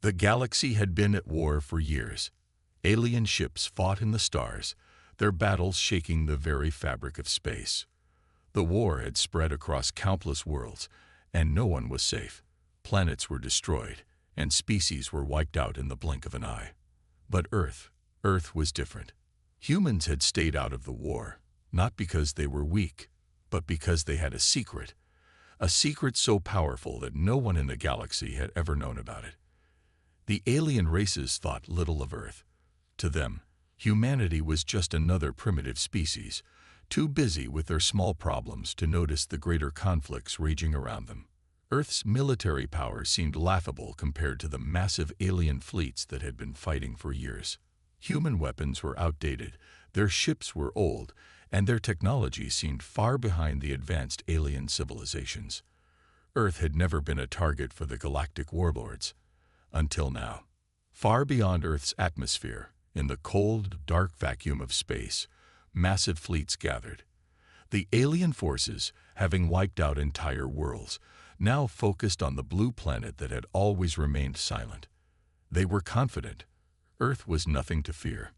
The galaxy had been at war for years. Alien ships fought in the stars, their battles shaking the very fabric of space. The war had spread across countless worlds, and no one was safe. Planets were destroyed, and species were wiped out in the blink of an eye. But Earth was different. Humans had stayed out of the war, not because they were weak, but because they had a secret so powerful that no one in the galaxy had ever known about it. The alien races thought little of Earth. To them, humanity was just another primitive species, too busy with their small problems to notice the greater conflicts raging around them. Earth's military power seemed laughable compared to the massive alien fleets that had been fighting for years. Human weapons were outdated, their ships were old, and their technology seemed far behind the advanced alien civilizations. Earth had never been a target for the galactic warlords. Until now. Far beyond Earth's atmosphere, in the cold, dark vacuum of space, massive fleets gathered. The alien forces, having wiped out entire worlds, now focused on the blue planet that had always remained silent. They were confident. Earth was nothing to fear.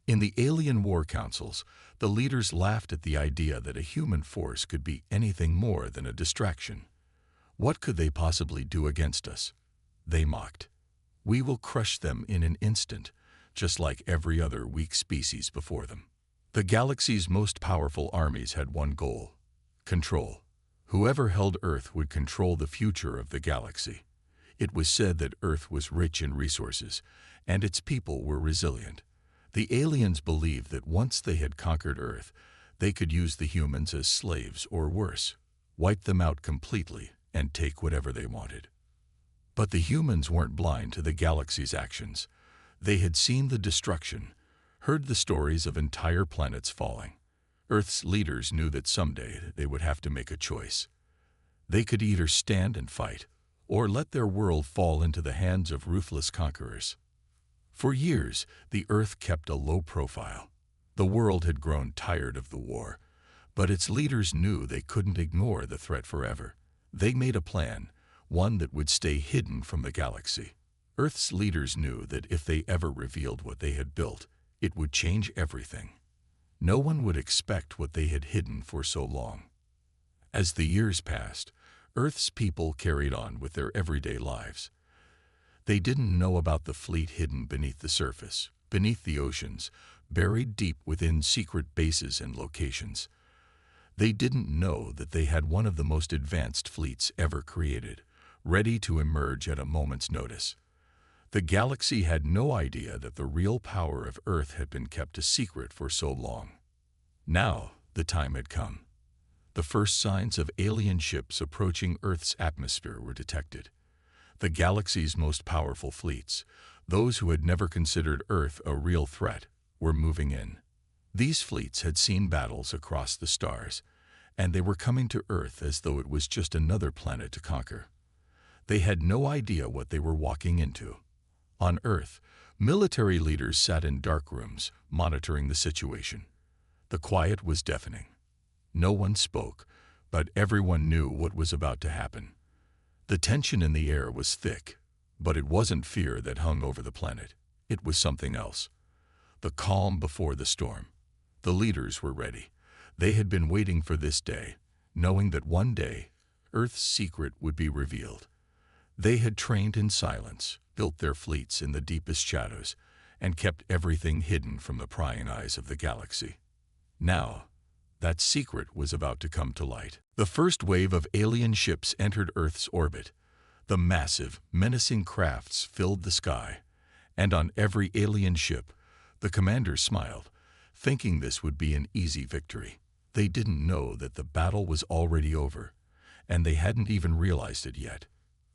In the alien war councils, the leaders laughed at the idea that a human force could be anything more than a distraction. What could they possibly do against us? They mocked. We will crush them in an instant, just like every other weak species before them. The galaxy's most powerful armies had one goal: control. Whoever held Earth would control the future of the galaxy. It was said that Earth was rich in resources, and its people were resilient. The aliens believed that once they had conquered Earth, they could use the humans as slaves or worse, wipe them out completely and take whatever they wanted. But the humans weren't blind to the galaxy's actions. They had seen the destruction, heard the stories of entire planets falling. Earth's leaders knew that someday they would have to make a choice. They could either stand and fight, or let their world fall into the hands of ruthless conquerors. For years, the Earth kept a low profile. The world had grown tired of the war, but its leaders knew they couldn't ignore the threat forever. They made a plan, one that would stay hidden from the galaxy. Earth's leaders knew that if they ever revealed what they had built, it would change everything. No one would expect what they had hidden for so long. As the years passed, Earth's people carried on with their everyday lives. They didn't know about the fleet hidden beneath the surface, beneath the oceans, buried deep within secret bases and locations. They didn't know that they had one of the most advanced fleets ever created, ready to emerge at a moment's notice. The galaxy had no idea that the real power of Earth had been kept a secret for so long. Now, the time had come. The first signs of alien ships approaching Earth's atmosphere were detected. The galaxy's most powerful fleets, those who had never considered Earth a real threat, were moving in. These fleets had seen battles across the stars, and they were coming to Earth as though it was just another planet to conquer. They had no idea what they were walking into. On Earth, military leaders sat in dark rooms, monitoring the situation. The quiet was deafening. No one spoke, but everyone knew what was about to happen. The tension in the air was thick, but it wasn't fear that hung over the planet. It was something else. The calm before the storm. The leaders were ready. They had been waiting for this day, knowing that one day, Earth's secret would be revealed. They had trained in silence, built their fleets in the deepest shadows, and kept everything hidden from the prying eyes of the galaxy. Now, that secret was about to come to light. The first wave of alien ships entered Earth's orbit. The massive, menacing crafts filled the sky, and on every alien ship, the commanders smiled, thinking this would be an easy victory. They didn't know that the battle was already over, and they hadn't even realized it yet.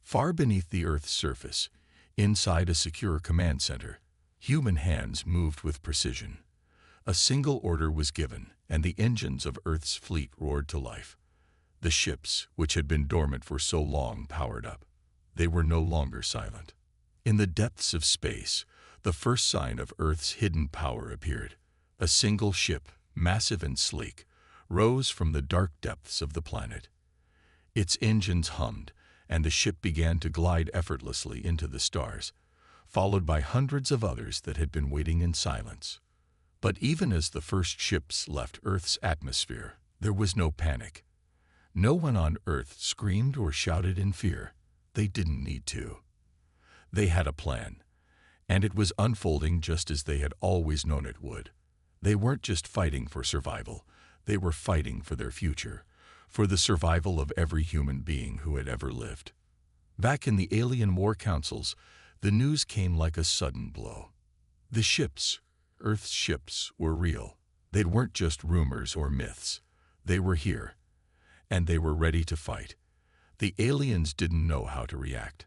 Far beneath the Earth's surface, inside a secure command center, human hands moved with precision. A single order was given, and the engines of Earth's fleet roared to life. The ships, which had been dormant for so long, powered up. They were no longer silent. In the depths of space, the first sign of Earth's hidden power appeared. A single ship, massive and sleek, rose from the dark depths of the planet. Its engines hummed, and the ship began to glide effortlessly into the stars, followed by hundreds of others that had been waiting in silence. But even as the first ships left Earth's atmosphere, there was no panic. No one on Earth screamed or shouted in fear. They didn't need to. They had a plan, and it was unfolding just as they had always known it would. They weren't just fighting for survival. They were fighting for their future, for the survival of every human being who had ever lived. Back in the alien war councils, the news came like a sudden blow. The ships, Earth's ships, were real. They weren't just rumors or myths. They were here, and they were ready to fight. The aliens didn't know how to react.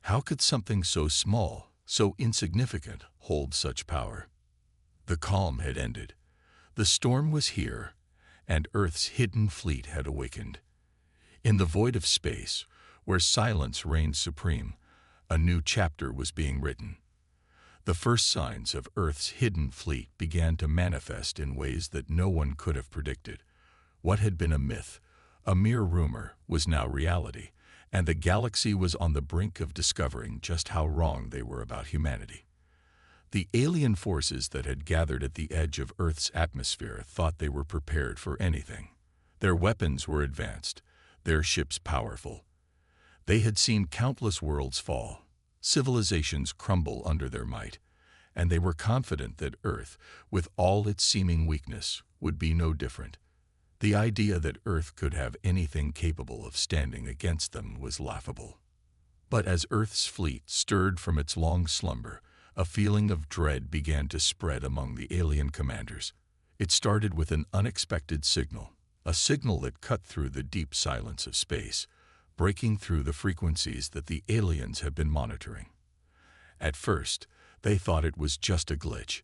How could something so small, so insignificant, hold such power? The calm had ended. The storm was here, and Earth's hidden fleet had awakened. In the void of space, where silence reigned supreme, a new chapter was being written. The first signs of Earth's hidden fleet began to manifest in ways that no one could have predicted. What had been a myth, a mere rumor, was now reality, and the galaxy was on the brink of discovering just how wrong they were about humanity. The alien forces that had gathered at the edge of Earth's atmosphere thought they were prepared for anything. Their weapons were advanced, their ships powerful. They had seen countless worlds fall, civilizations crumble under their might, and they were confident that Earth, with all its seeming weakness, would be no different. The idea that Earth could have anything capable of standing against them was laughable. But as Earth's fleet stirred from its long slumber, a feeling of dread began to spread among the alien commanders. It started with an unexpected signal, a signal that cut through the deep silence of space, breaking through the frequencies that the aliens had been monitoring. At first, they thought it was just a glitch.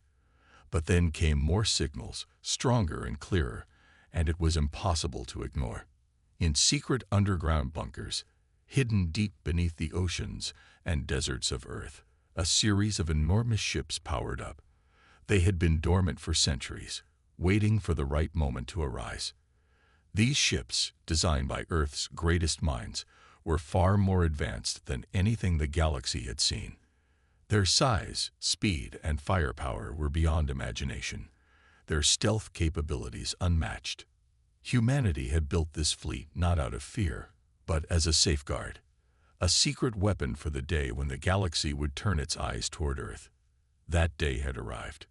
But then came more signals, stronger and clearer, and it was impossible to ignore. In secret underground bunkers, hidden deep beneath the oceans and deserts of Earth, a series of enormous ships powered up. They had been dormant for centuries, waiting for the right moment to arise. These ships, designed by Earth's greatest minds, were far more advanced than anything the galaxy had seen. Their size, speed, and firepower were beyond imagination, their stealth capabilities unmatched. Humanity had built this fleet not out of fear, but as a safeguard, a secret weapon for the day when the galaxy would turn its eyes toward Earth. That day had arrived.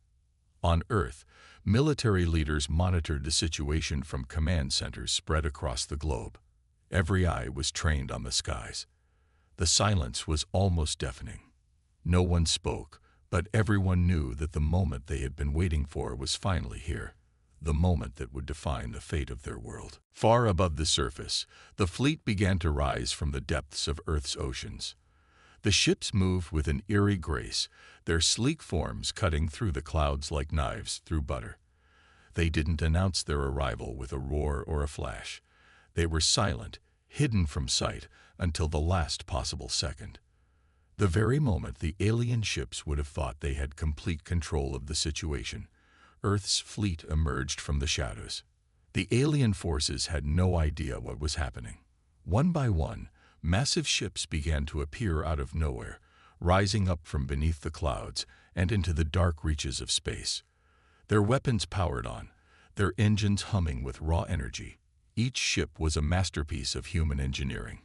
On Earth, military leaders monitored the situation from command centers spread across the globe. Every eye was trained on the skies. The silence was almost deafening. No one spoke, but everyone knew that the moment they had been waiting for was finally here, the moment that would define the fate of their world. Far above the surface, the fleet began to rise from the depths of Earth's oceans. The ships moved with an eerie grace, their sleek forms cutting through the clouds like knives through butter. They didn't announce their arrival with a roar or a flash. They were silent, hidden from sight, until the last possible second. The very moment the alien ships would have thought they had complete control of the situation, Earth's fleet emerged from the shadows. The alien forces had no idea what was happening. One by one, massive ships began to appear out of nowhere, rising up from beneath the clouds and into the dark reaches of space. Their weapons powered on, their engines humming with raw energy. Each ship was a masterpiece of human engineering,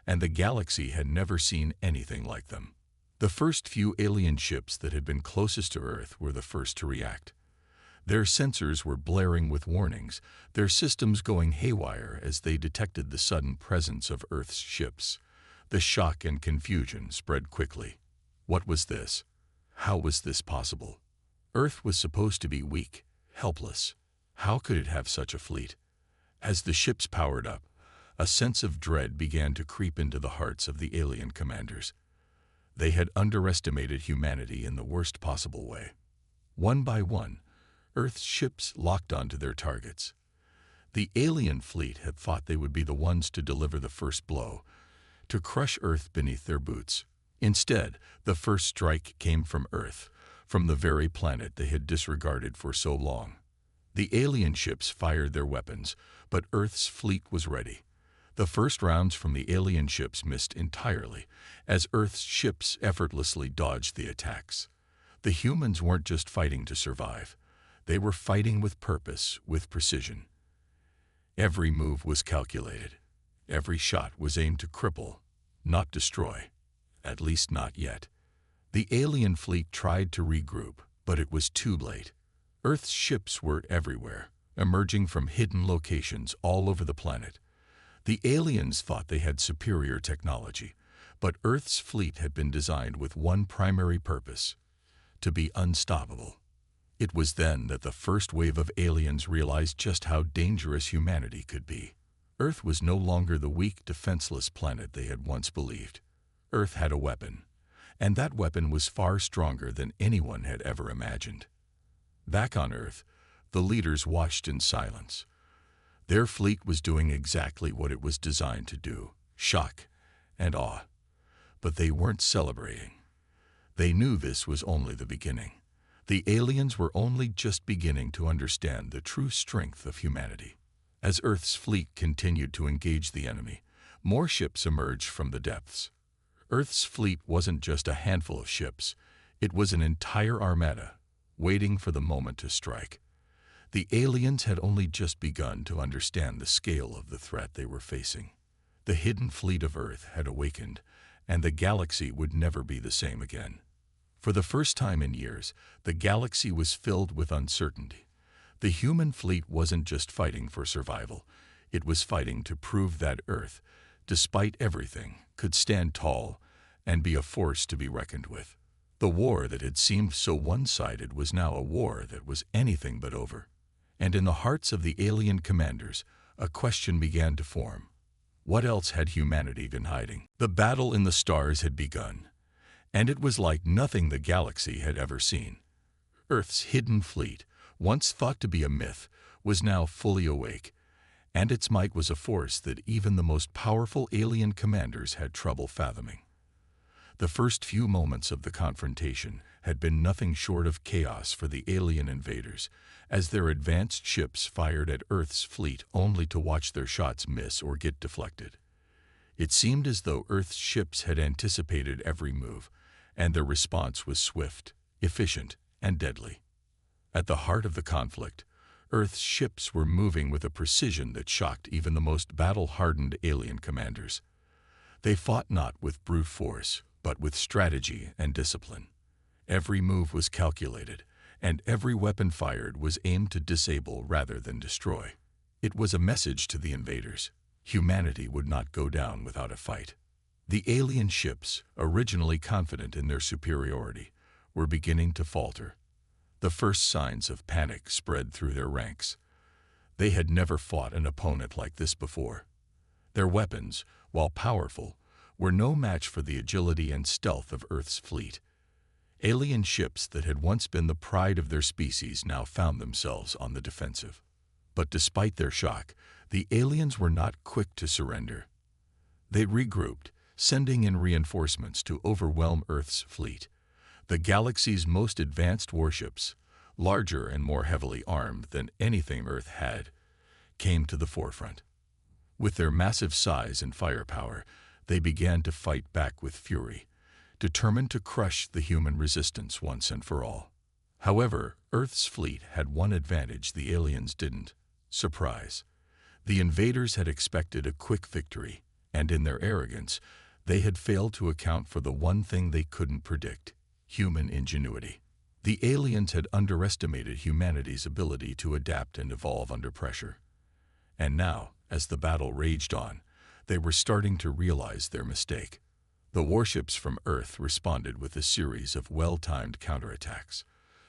and the galaxy had never seen anything like them. The first few alien ships that had been closest to Earth were the first to react. Their sensors were blaring with warnings, their systems going haywire as they detected the sudden presence of Earth's ships. The shock and confusion spread quickly. What was this? How was this possible? Earth was supposed to be weak, helpless. How could it have such a fleet? As the ships powered up, a sense of dread began to creep into the hearts of the alien commanders. They had underestimated humanity in the worst possible way. One by one, Earth's ships locked onto their targets. The alien fleet had thought they would be the ones to deliver the first blow, to crush Earth beneath their boots. Instead, the first strike came from Earth, from the very planet they had disregarded for so long. The alien ships fired their weapons, but Earth's fleet was ready. The first rounds from the alien ships missed entirely, as Earth's ships effortlessly dodged the attacks. The humans weren't just fighting to survive. They were fighting with purpose, with precision. Every move was calculated. Every shot was aimed to cripple, not destroy. At least not yet. The alien fleet tried to regroup, but it was too late. Earth's ships were everywhere, emerging from hidden locations all over the planet. The aliens thought they had superior technology, but Earth's fleet had been designed with one primary purpose: to be unstoppable. It was then that the first wave of aliens realized just how dangerous humanity could be. Earth was no longer the weak, defenseless planet they had once believed. Earth had a weapon, and that weapon was far stronger than anyone had ever imagined. Back on Earth, the leaders watched in silence. Their fleet was doing exactly what it was designed to do: shock and awe. But they weren't celebrating. They knew this was only the beginning. The aliens were only just beginning to understand the true strength of humanity. As Earth's fleet continued to engage the enemy, more ships emerged from the depths. Earth's fleet wasn't just a handful of ships. It was an entire armada, waiting for the moment to strike. The aliens had only just begun to understand the scale of the threat they were facing. The hidden fleet of Earth had awakened, and the galaxy would never be the same again. For the first time in years, the galaxy was filled with uncertainty. The human fleet wasn't just fighting for survival. It was fighting to prove that Earth, despite everything, could stand tall and be a force to be reckoned with. The war that had seemed so one-sided was now a war that was anything but over. And in the hearts of the alien commanders, a question began to form. What else had humanity been hiding? The battle in the stars had begun, and it was like nothing the galaxy had ever seen. Earth's hidden fleet, once thought to be a myth, was now fully awake, and its might was a force that even the most powerful alien commanders had trouble fathoming. The first few moments of the confrontation had been nothing short of chaos for the alien invaders, as their advanced ships fired at Earth's fleet only to watch their shots miss or get deflected. It seemed as though Earth's ships had anticipated every move, and their response was swift, efficient, and deadly. At the heart of the conflict, Earth's ships were moving with a precision that shocked even the most battle-hardened alien commanders. They fought not with brute force, but with strategy and discipline. Every move was calculated, and every weapon fired was aimed to disable rather than destroy. It was a message to the invaders: humanity would not go down without a fight. The alien ships, originally confident in their superiority, were beginning to falter. The first signs of panic spread through their ranks. They had never fought an opponent like this before. Their weapons, while powerful, were no match for the agility and stealth of Earth's fleet. Alien ships that had once been the pride of their species now found themselves on the defensive. But despite their shock, the aliens were not quick to surrender. They regrouped, sending in reinforcements to overwhelm Earth's fleet. The galaxy's most advanced warships, larger and more heavily armed than anything Earth had, came to the forefront. With their massive size and firepower, they began to fight back with fury, determined to crush the human resistance once and for all. However, Earth's fleet had one advantage the aliens didn't: surprise. The invaders had expected a quick victory, and in their arrogance, they had failed to account for the one thing they couldn't predict: human ingenuity. The aliens had underestimated humanity's ability to adapt and evolve under pressure. And now, as the battle raged on, they were starting to realize their mistake. The warships from Earth responded with a series of well-timed counterattacks.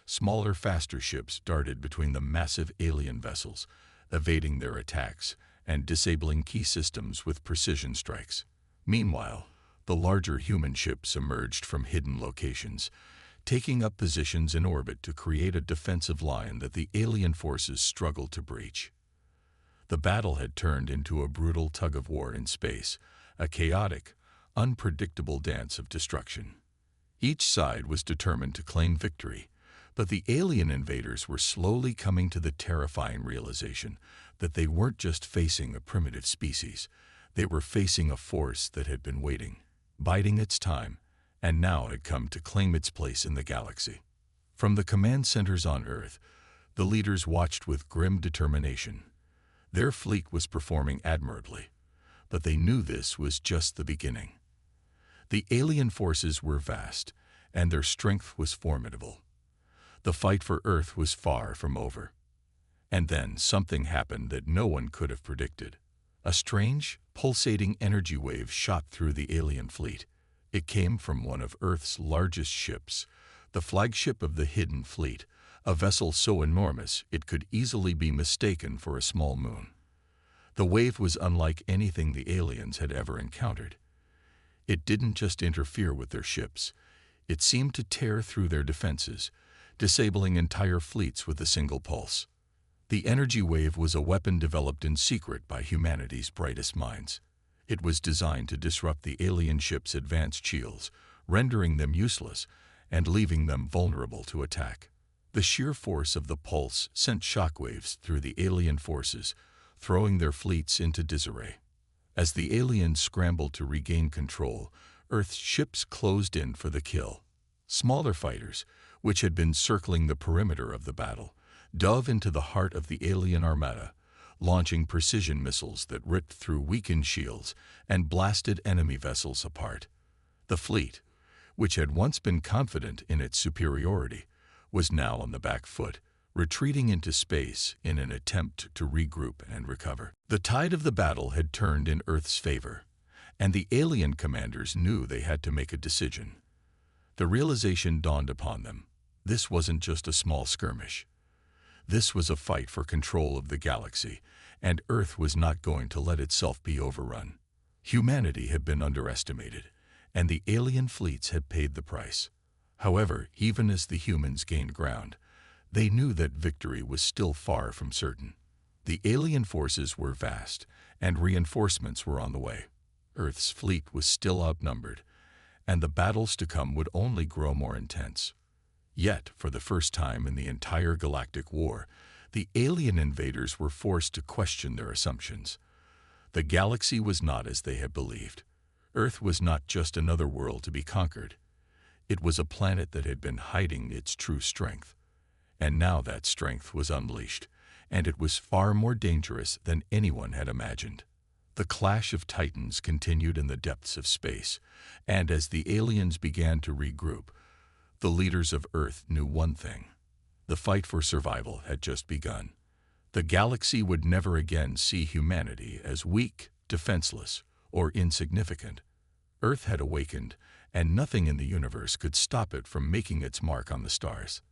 Smaller, faster ships darted between the massive alien vessels, evading their attacks and disabling key systems with precision strikes. Meanwhile, the larger human ships emerged from hidden locations, taking up positions in orbit to create a defensive line that the alien forces struggled to breach. The battle had turned into a brutal tug-of-war in space, a chaotic, unpredictable dance of destruction. Each side was determined to claim victory, but the alien invaders were slowly coming to the terrifying realization that they weren't just facing a primitive species, They were facing a force that had been waiting, biding its time, and now had come to claim its place in the galaxy. From the command centers on Earth, the leaders watched with grim determination. Their fleet was performing admirably, but they knew this was just the beginning. The alien forces were vast, and their strength was formidable. The fight for Earth was far from over. And then something happened that no one could have predicted. A strange, pulsating energy wave shot through the alien fleet. It came from one of Earth's largest ships, the flagship of the Hidden Fleet, a vessel so enormous it could easily be mistaken for a small moon. The wave was unlike anything the aliens had ever encountered. It didn't just interfere with their ships. It seemed to tear through their defenses, disabling entire fleets with a single pulse. The energy wave was a weapon developed in secret by humanity's brightest minds. It was designed to disrupt the alien ships' advanced shields, rendering them useless and leaving them vulnerable to attack. The sheer force of the pulse sent shockwaves through the alien forces, throwing their fleets into disarray. As the aliens scrambled to regain control, Earth's ships closed in for the kill. Smaller fighters, which had been circling the perimeter of the battle, dove into the heart of the alien armada, launching precision missiles that ripped through weakened shields and blasted enemy vessels apart. The fleet, which had once been confident in its superiority, was now on the back foot, retreating into space in an attempt to regroup and recover. The tide of the battle had turned in Earth's favor, and the alien commanders knew they had to make a decision. The realization dawned upon them. This wasn't just a small skirmish. This was a fight for control of the galaxy, and Earth was not going to let itself be overrun. Humanity had been underestimated, and the alien fleets had paid the price. However, even as the humans gained ground, they knew that victory was still far from certain. The alien forces were vast, and reinforcements were on the way. Earth's fleet was still outnumbered, and the battles to come would only grow more intense. Yet, for the first time in the entire galactic war, the alien invaders were forced to question their assumptions. The galaxy was not as they had believed. Earth was not just another world to be conquered. It was a planet that had been hiding its true strength. And now that strength was unleashed, and it was far more dangerous than anyone had imagined. The clash of titans continued in the depths of space, and as the aliens began to regroup, the leaders of Earth knew one thing. The fight for survival had just begun. The galaxy would never again see humanity as weak, defenseless, or insignificant. Earth had awakened, and nothing in the universe could stop it from making its mark on the stars.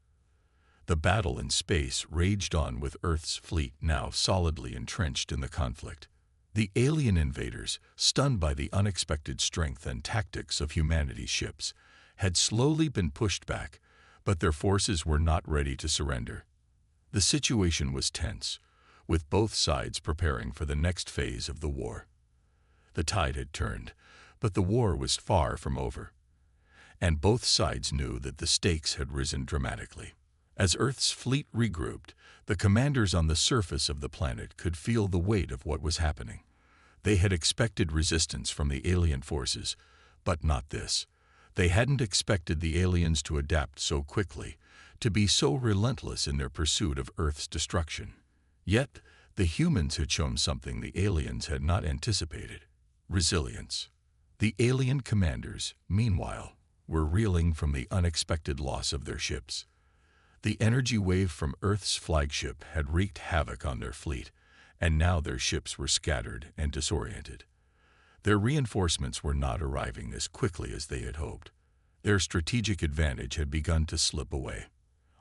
The battle in space raged on with Earth's fleet now solidly entrenched in the conflict. The alien invaders, stunned by the unexpected strength and tactics of humanity's ships, had slowly been pushed back, but their forces were not ready to surrender. The situation was tense, with both sides preparing for the next phase of the war. The tide had turned, but the war was far from over, and both sides knew that the stakes had risen dramatically. As Earth's fleet regrouped, the commanders on the surface of the planet could feel the weight of what was happening. They had expected resistance from the alien forces, but not this. They hadn't expected the aliens to adapt so quickly, to be so relentless in their pursuit of Earth's destruction. Yet, the humans had shown something the aliens had not anticipated: resilience. The alien commanders, meanwhile, were reeling from the unexpected loss of their ships. The energy wave from Earth's flagship had wreaked havoc on their fleet, and now their ships were scattered and disoriented. Their reinforcements were not arriving as quickly as they had hoped. Their strategic advantage had begun to slip away.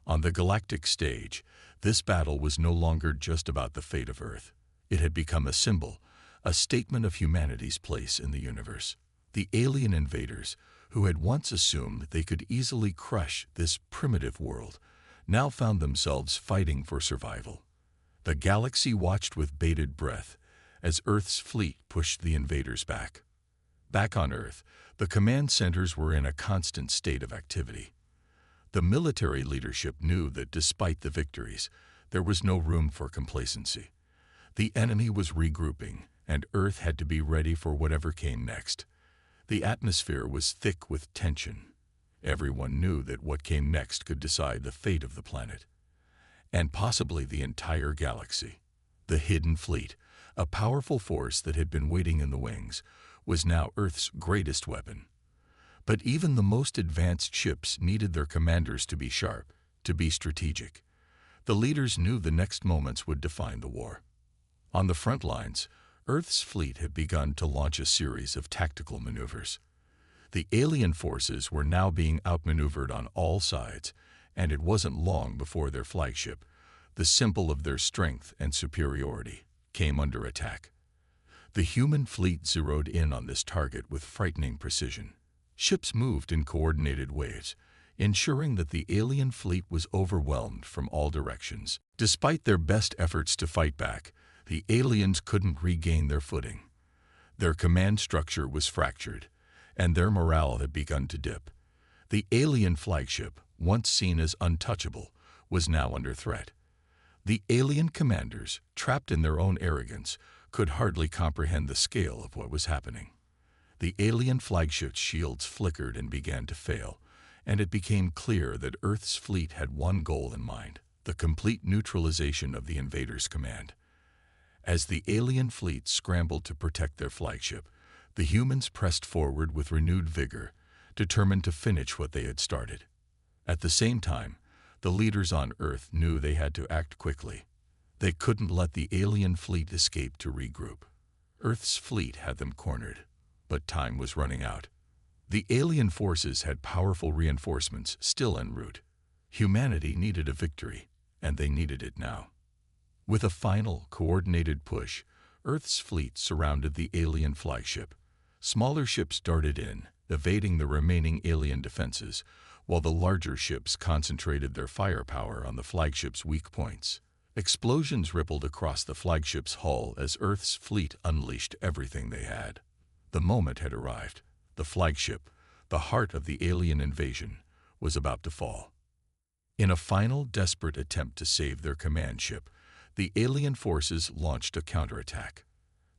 On the galactic stage, this battle was no longer just about the fate of Earth. It had become a symbol, a statement of humanity's place in the universe. The alien invaders, who had once assumed they could easily crush this primitive world, now found themselves fighting for survival. The galaxy watched with bated breath as Earth's fleet pushed the invaders back. Back on Earth, the command centers were in a constant state of activity. The military leadership knew that despite the victories, there was no room for complacency. The enemy was regrouping, and Earth had to be ready for whatever came next. The atmosphere was thick with tension. Everyone knew that what came next could decide the fate of the planet, and possibly the entire galaxy. The Hidden Fleet, a powerful force that had been waiting in the wings, was now Earth's greatest weapon. But even the most advanced ships needed their commanders to be sharp, to be strategic. The leaders knew the next moments would define the war. On the front lines, Earth's fleet had begun to launch a series of tactical maneuvers. The alien forces were now being outmaneuvered on all sides, and it wasn't long before their flagship, the symbol of their strength and superiority, came under attack. The human fleet zeroed in on this target with frightening precision. Ships moved in coordinated waves, ensuring that the alien fleet was overwhelmed from all directions. Despite their best efforts to fight back, the aliens couldn't regain their footing. Their command structure was fractured, and their morale had begun to dip. The alien flagship, once seen as untouchable, was now under threat. The alien commanders, trapped in their own arrogance, could hardly comprehend the scale of what was happening. The alien flagship's shields flickered and began to fail, and it became clear that Earth's fleet had one goal in mind: the complete neutralization of the invaders' command. As the alien fleet scrambled to protect their flagship, the humans pressed forward with renewed vigor, determined to finish what they had started. At the same time, the leaders on Earth knew they had to act quickly. They couldn't let the alien fleet escape to regroup. Earth's fleet had them cornered, but time was running out. The alien forces had powerful reinforcements still en route. Humanity needed a victory, and they needed it now. With a final, coordinated push, Earth's fleet surrounded the alien flagship. Smaller ships darted in, evading the remaining alien defenses, while the larger ships concentrated their firepower on the flagship's weak points. Explosions rippled across the flagship's hull as Earth's fleet unleashed everything they had. The moment had arrived. The flagship, the heart of the alien invasion, was about to fall. In a final, desperate attempt to save their command ship, the alien forces launched a counterattack.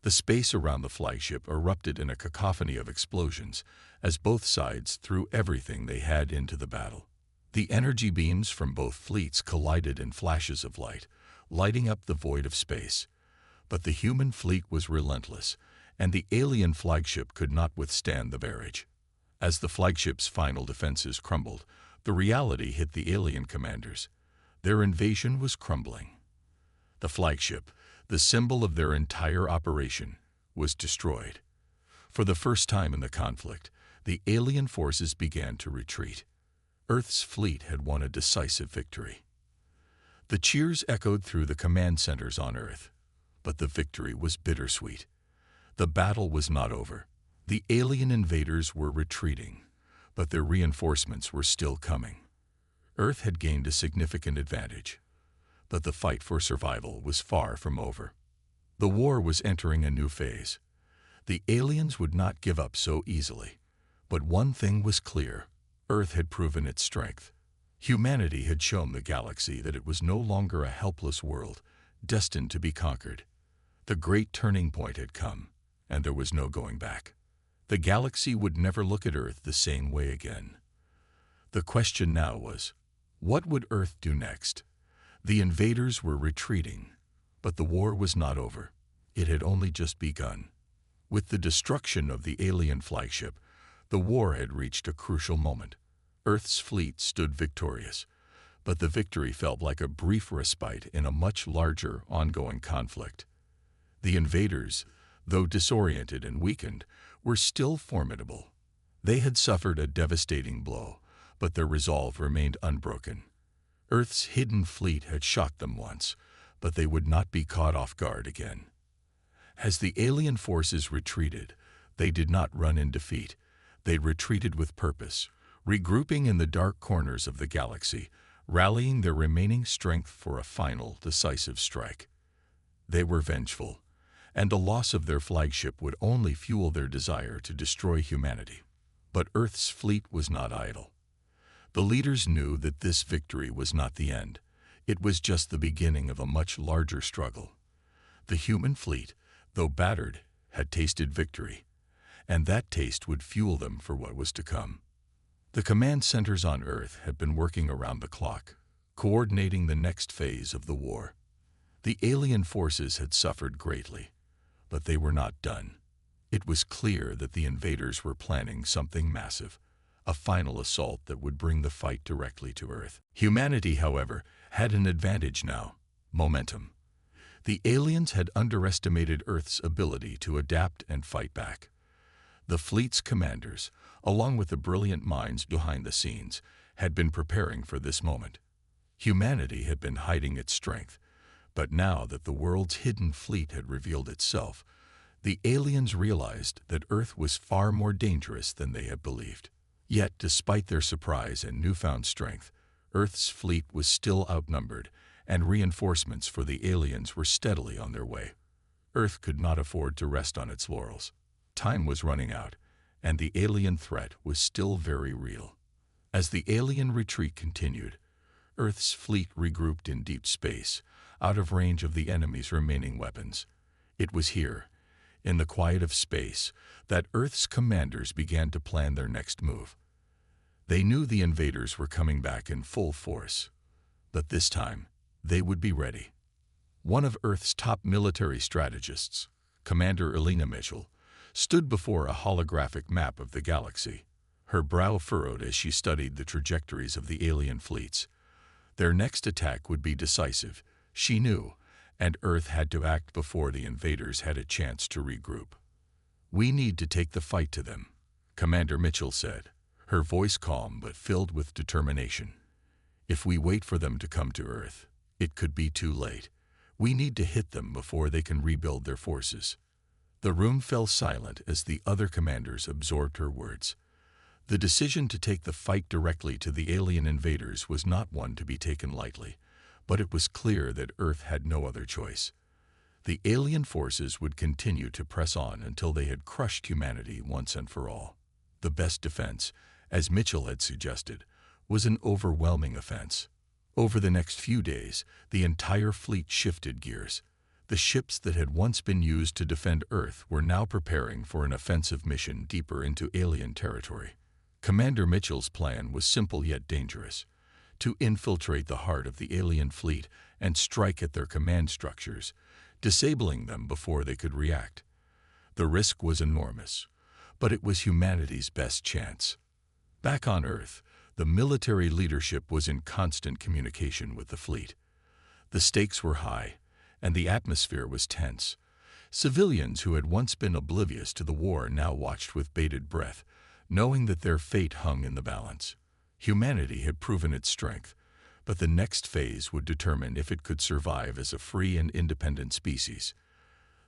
The space around the flagship erupted in a cacophony of explosions as both sides threw everything they had into the battle. The energy beams from both fleets collided in flashes of light, lighting up the void of space. But the human fleet was relentless, and the alien flagship could not withstand the barrage. As the flagship's final defenses crumbled, the reality hit the alien commanders. Their invasion was crumbling. The flagship, the symbol of their entire operation, was destroyed. For the first time in the conflict, the alien forces began to retreat. Earth's fleet had won a decisive victory. The cheers echoed through the command centers on Earth, but the victory was bittersweet. The battle was not over. The alien invaders were retreating, but their reinforcements were still coming. Earth had gained a significant advantage, but the fight for survival was far from over. The war was entering a new phase. The aliens would not give up so easily. But one thing was clear: Earth had proven its strength. Humanity had shown the galaxy that it was no longer a helpless world, destined to be conquered. The great turning point had come, and there was no going back. The galaxy would never look at Earth the same way again. The question now was, what would Earth do next? The invaders were retreating, but the war was not over. It had only just begun. With the destruction of the alien flagship, the war had reached a crucial moment. Earth's fleet stood victorious, but the victory felt like a brief respite in a much larger, ongoing conflict. The invaders, though disoriented and weakened, were still formidable. They had suffered a devastating blow, but their resolve remained unbroken. Earth's hidden fleet had shocked them once, but they would not be caught off guard again. As the alien forces retreated, they did not run in defeat. They retreated with purpose, regrouping in the dark corners of the galaxy, rallying their remaining strength for a final, decisive strike. They were vengeful, and the loss of their flagship would only fuel their desire to destroy humanity. But Earth's fleet was not idle. The leaders knew that this victory was not the end. It was just the beginning of a much larger struggle. The human fleet, though battered, had tasted victory, and that taste would fuel them for what was to come. The command centers on Earth had been working around the clock, coordinating the next phase of the war. The alien forces had suffered greatly, but they were not done. It was clear that the invaders were planning something massive, a final assault that would bring the fight directly to Earth. Humanity, however, had an advantage now: momentum. The aliens had underestimated Earth's ability to adapt and fight back. The fleet's commanders, along with the brilliant minds behind the scenes, had been preparing for this moment. Humanity had been hiding its strength, but now that the world's hidden fleet had revealed itself, the aliens realized that Earth was far more dangerous than they had believed. Yet, despite their surprise and newfound strength, Earth's fleet was still outnumbered, and reinforcements for the aliens were steadily on their way. Earth could not afford to rest on its laurels. Time was running out, and the alien threat was still very real. As the alien retreat continued, Earth's fleet regrouped in deep space, out of range of the enemy's remaining weapons. It was here, in the quiet of space, that Earth's commanders began to plan their next move. They knew the invaders were coming back in full force, but this time, they would be ready. One of Earth's top military strategists, Commander Elena Mitchell, stood before a holographic map of the galaxy, her brow furrowed as she studied the trajectories of the alien fleets. Their next attack would be decisive, she knew, and Earth had to act before the invaders had a chance to regroup. "We need to take the fight to them," Commander Mitchell said, her voice calm but filled with determination. "If we wait for them to come to Earth, it could be too late. We need to hit them before they can rebuild their forces." The room fell silent as the other commanders absorbed her words. The decision to take the fight directly to the alien invaders was not one to be taken lightly, but it was clear that Earth had no other choice. The alien forces would continue to press on until they had crushed humanity once and for all. The best defense, as Mitchell had suggested, was an overwhelming offense. Over the next few days, the entire fleet shifted gears. The ships that had once been used to defend Earth were now preparing for an offensive mission deeper into alien territory. Commander Mitchell's plan was simple yet dangerous: to infiltrate the heart of the alien fleet and strike at their command structures, disabling them before they could react. The risk was enormous, but it was humanity's best chance. Back on Earth, the military leadership was in constant communication with the fleet. The stakes were high, and the atmosphere was tense. Civilians who had once been oblivious to the war now watched with bated breath, knowing that their fate hung in the balance. Humanity had proven its strength, but the next phase would determine if it could survive as a free and independent species.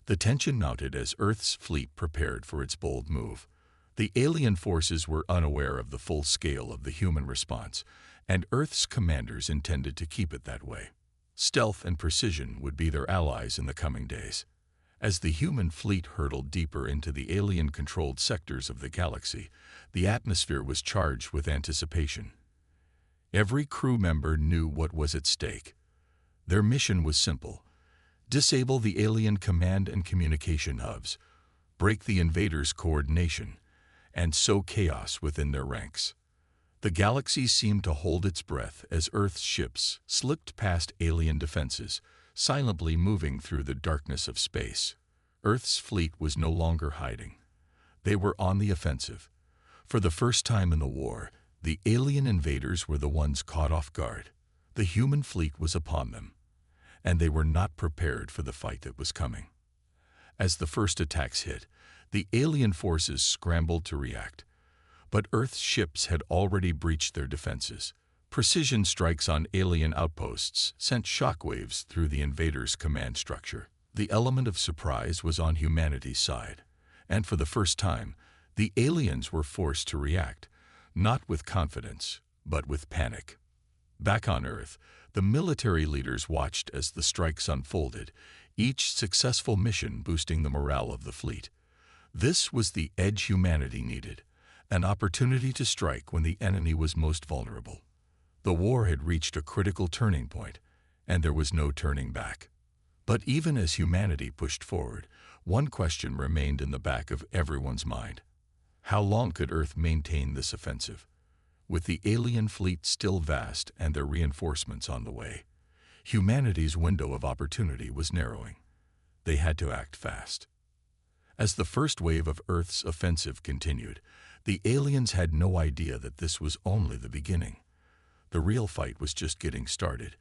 The tension mounted as Earth's fleet prepared for its bold move. The alien forces were unaware of the full scale of the human response, and Earth's commanders intended to keep it that way. Stealth and precision would be their allies in the coming days. As the human fleet hurtled deeper into the alien-controlled sectors of the galaxy, the atmosphere was charged with anticipation. Every crew member knew what was at stake. Their mission was simple: disable the alien command and communication hubs, break the invaders' coordination, and sow chaos within their ranks. The galaxy seemed to hold its breath as Earth's ships slipped past alien defenses, silently moving through the darkness of space. Earth's fleet was no longer hiding. They were on the offensive. For the first time in the war, the alien invaders were the ones caught off guard. The human fleet was upon them, and they were not prepared for the fight that was coming. As the first attacks hit, the alien forces scrambled to react. But Earth's ships had already breached their defenses. Precision strikes on alien outposts sent shockwaves through the invaders' command structure. The element of surprise was on humanity's side, and for the first time, the aliens were forced to react, not with confidence, but with panic. Back on Earth, the military leaders watched as the strikes unfolded, each successful mission boosting the morale of the fleet. This was the edge humanity needed: an opportunity to strike when the enemy was most vulnerable. The war had reached a critical turning point, and there was no turning back. But even as humanity pushed forward, one question remained in the back of everyone's mind. How long could Earth maintain this offensive? With the alien fleet still vast and their reinforcements on the way, humanity's window of opportunity was narrowing. They had to act fast. As the first wave of Earth's offensive continued, the aliens had no idea that this was only the beginning. The real fight was just getting started,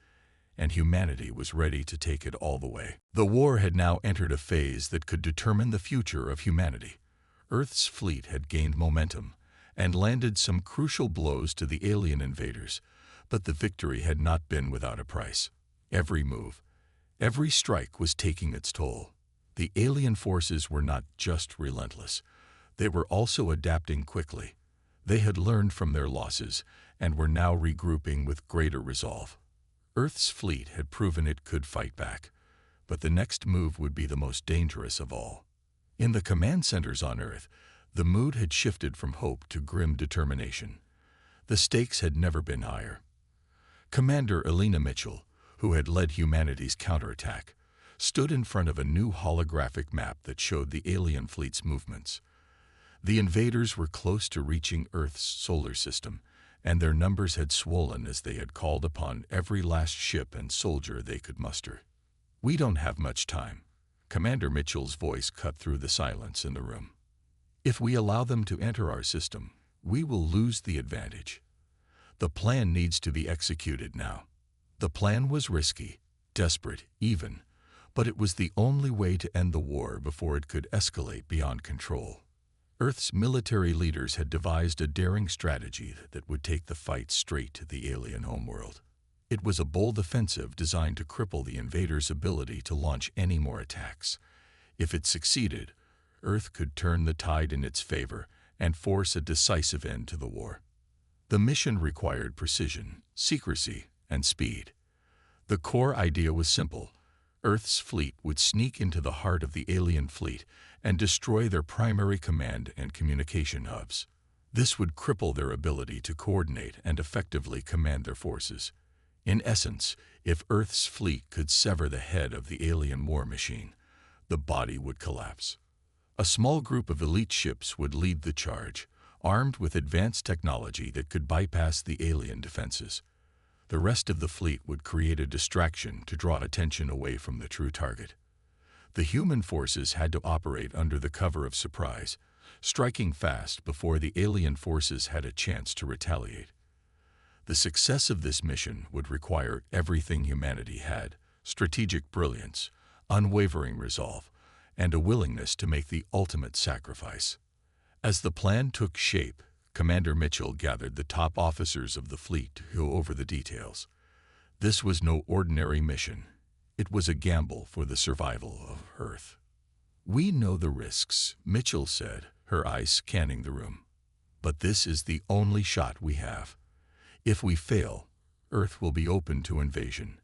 and humanity was ready to take it all the way. The war had now entered a phase that could determine the future of humanity. Earth's fleet had gained momentum and landed some crucial blows to the alien invaders, but the victory had not been without a price. Every move, every strike was taking its toll. The alien forces were not just relentless. They were also adapting quickly. They had learned from their losses and were now regrouping with greater resolve. Earth's fleet had proven it could fight back, but the next move would be the most dangerous of all. In the command centers on Earth, the mood had shifted from hope to grim determination. The stakes had never been higher. Commander Elena Mitchell, who had led humanity's counterattack, stood in front of a new holographic map that showed the alien fleet's movements. The invaders were close to reaching Earth's solar system, and their numbers had swollen as they had called upon every last ship and soldier they could muster. "We don't have much time." Commander Mitchell's voice cut through the silence in the room. "If we allow them to enter our system, we will lose the advantage. The plan needs to be executed now." The plan was risky, desperate even, but it was the only way to end the war before it could escalate beyond control. Earth's military leaders had devised a daring strategy that would take the fight straight to the alien homeworld. It was a bold offensive designed to cripple the invaders' ability to launch any more attacks. If it succeeded, Earth could turn the tide in its favor and force a decisive end to the war. The mission required precision, secrecy, and speed. The core idea was simple. Earth's fleet would sneak into the heart of the alien fleet and destroy their primary command and communication hubs. This would cripple their ability to coordinate and effectively command their forces. In essence, if Earth's fleet could sever the head of the alien war machine, the body would collapse. A small group of elite ships would lead the charge, armed with advanced technology that could bypass the alien defenses. The rest of the fleet would create a distraction to draw attention away from the true target. The human forces had to operate under the cover of surprise, striking fast before the alien forces had a chance to retaliate. The success of this mission would require everything humanity had: strategic brilliance, unwavering resolve, and a willingness to make the ultimate sacrifice. As the plan took shape, Commander Mitchell gathered the top officers of the fleet to go over the details. This was no ordinary mission. It was a gamble for the survival of Earth. "We know the risks," Mitchell said, her eyes scanning the room. "But this is the only shot we have. If we fail, Earth will be open to invasion.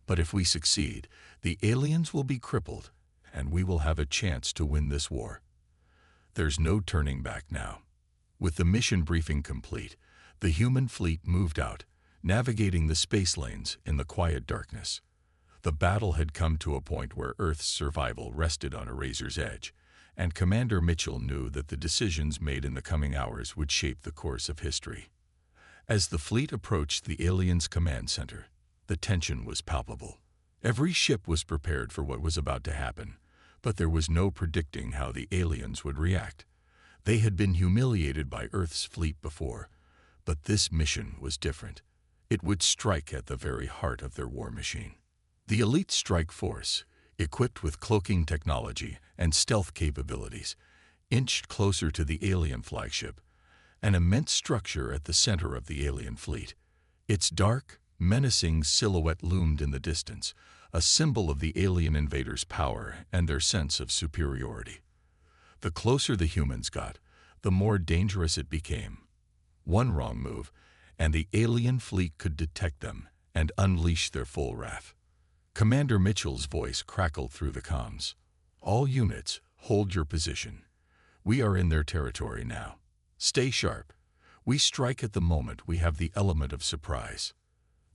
But if we succeed, the aliens will be crippled, and we will have a chance to win this war." There's no turning back now. With the mission briefing complete, the human fleet moved out, navigating the space lanes in the quiet darkness. The battle had come to a point where Earth's survival rested on a razor's edge, and Commander Mitchell knew that the decisions made in the coming hours would shape the course of history. As the fleet approached the aliens' command center, the tension was palpable. Every ship was prepared for what was about to happen, but there was no predicting how the aliens would react. They had been humiliated by Earth's fleet before, but this mission was different. It would strike at the very heart of their war machine. The elite strike force, equipped with cloaking technology and stealth capabilities, inched closer to the alien flagship, an immense structure at the center of the alien fleet. Its dark, menacing silhouette loomed in the distance, a symbol of the alien invaders' power and their sense of superiority. The closer the humans got, the more dangerous it became. One wrong move, and the alien fleet could detect them and unleash their full wrath. Commander Mitchell's voice crackled through the comms. "All units, hold your position. We are in their territory now. Stay sharp. We strike at the moment we have the element of surprise."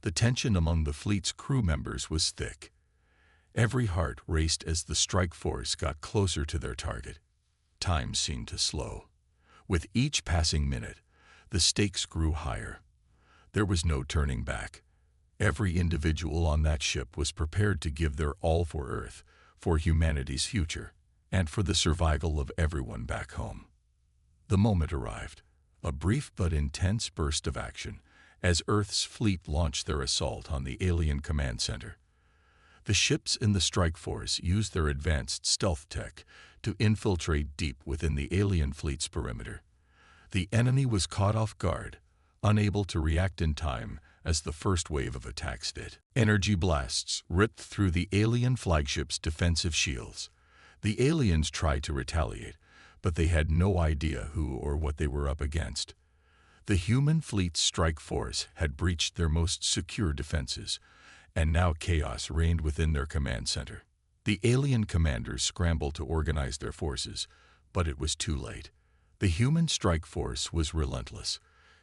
The tension among the fleet's crew members was thick. Every heart raced as the strike force got closer to their target. Time seemed to slow. With each passing minute, the stakes grew higher. There was no turning back. Every individual on that ship was prepared to give their all for Earth, for humanity's future, and for the survival of everyone back home. The moment arrived, a brief but intense burst of action, as Earth's fleet launched their assault on the alien command center. The ships in the strike force used their advanced stealth tech to infiltrate deep within the alien fleet's perimeter. The enemy was caught off guard, unable to react in time as the first wave of attacks did. Energy blasts ripped through the alien flagship's defensive shields. The aliens tried to retaliate, but they had no idea who or what they were up against. The human fleet's strike force had breached their most secure defenses, and now chaos reigned within their command center. The alien commanders scrambled to organize their forces, but it was too late. The human strike force was relentless,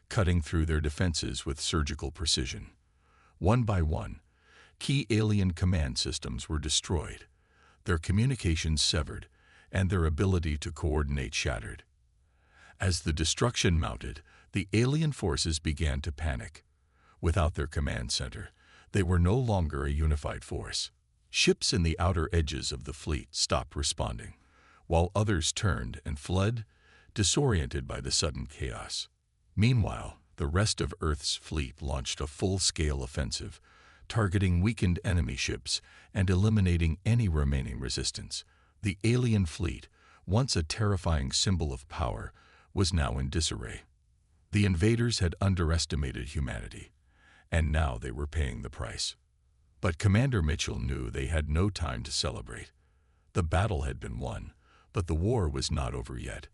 cutting through their defenses with surgical precision. One by one, key alien command systems were destroyed, their communications severed, and their ability to coordinate shattered. As the destruction mounted, the alien forces began to panic. Without their command center, they were no longer a unified force. Ships in the outer edges of the fleet stopped responding, while others turned and fled, disoriented by the sudden chaos. Meanwhile, the rest of Earth's fleet launched a full-scale offensive, targeting weakened enemy ships and eliminating any remaining resistance. The alien fleet, once a terrifying symbol of power, was now in disarray. The invaders had underestimated humanity, and now they were paying the price. But Commander Mitchell knew they had no time to celebrate. The battle had been won, but the war was not over yet.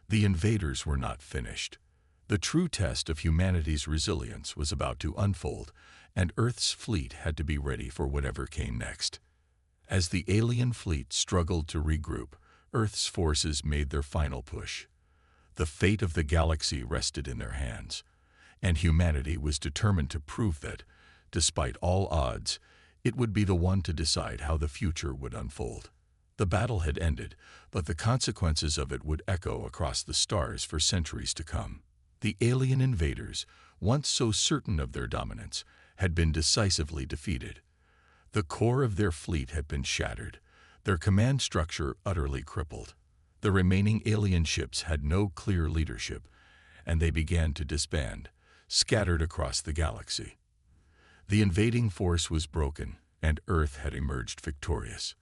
The invaders were not finished. The true test of humanity's resilience was about to unfold, and Earth's fleet had to be ready for whatever came next. As the alien fleet struggled to regroup, Earth's forces made their final push. The fate of the galaxy rested in their hands, and humanity was determined to prove that, despite all odds, it would be the one to decide how the future would unfold. The battle had ended, but the consequences of it would echo across the stars for centuries to come. The alien invaders, once so certain of their dominance, had been decisively defeated. The core of their fleet had been shattered, their command structure utterly crippled. The remaining alien ships had no clear leadership, and they began to disband, scattered across the galaxy. The invading force was broken, and Earth had emerged victorious.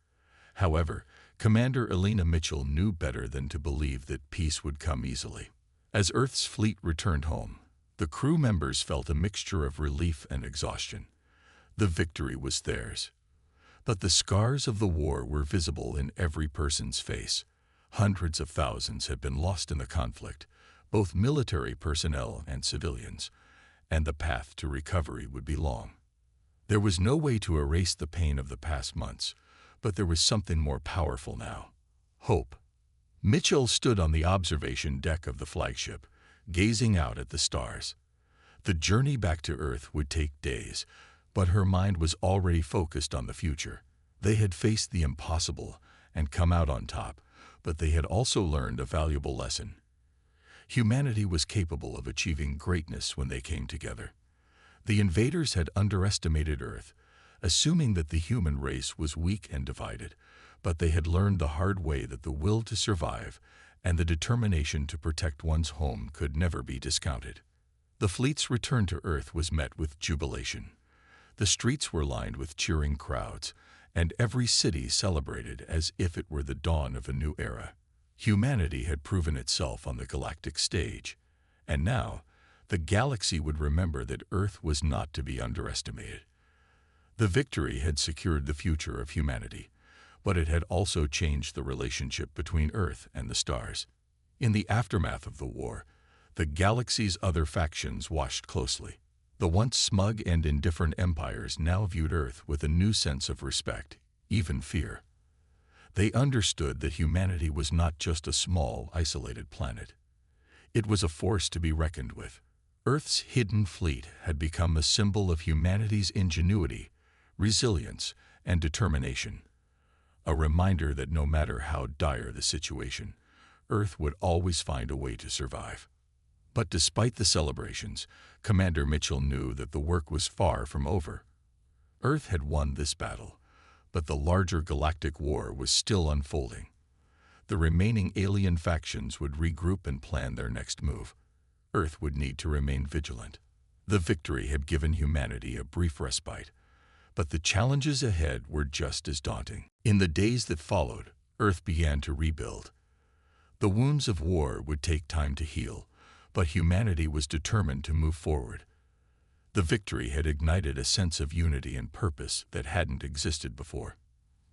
However, Commander Elena Mitchell knew better than to believe that peace would come easily. As Earth's fleet returned home, the crew members felt a mixture of relief and exhaustion. The victory was theirs. But the scars of the war were visible in every person's face. Hundreds of thousands had been lost in the conflict, both military personnel and civilians, and the path to recovery would be long. There was no way to erase the pain of the past months, but there was something more powerful now: hope. Mitchell stood on the observation deck of the flagship, gazing out at the stars. The journey back to Earth would take days, but her mind was already focused on the future. They had faced the impossible and come out on top, but they had also learned a valuable lesson. Humanity was capable of achieving greatness when they came together. The invaders had underestimated Earth, assuming that the human race was weak and divided, but they had learned the hard way that the will to survive and the determination to protect one's home could never be discounted. The fleet's return to Earth was met with jubilation. The streets were lined with cheering crowds, and every city celebrated as if it were the dawn of a new era. Humanity had proven itself on the galactic stage, and now the galaxy would remember that Earth was not to be underestimated. The victory had secured the future of humanity, but it had also changed the relationship between Earth and the stars. In the aftermath of the war, the galaxy's other factions watched closely. The once smug and indifferent empires now viewed Earth with a new sense of respect, even fear. They understood that humanity was not just a small, isolated planet. It was a force to be reckoned with. Earth's hidden fleet had become a symbol of humanity's ingenuity, resilience, and determination. A reminder that no matter how dire the situation, Earth would always find a way to survive. But despite the celebrations, Commander Mitchell knew that the work was far from over. Earth had won this battle, but the larger galactic war was still unfolding. The remaining alien factions would regroup and plan their next move. Earth would need to remain vigilant. The victory had given humanity a brief respite, but the challenges ahead were just as daunting. In the days that followed, Earth began to rebuild. The wounds of war would take time to heal, but humanity was determined to move forward. The victory had ignited a sense of unity and purpose that hadn't existed before.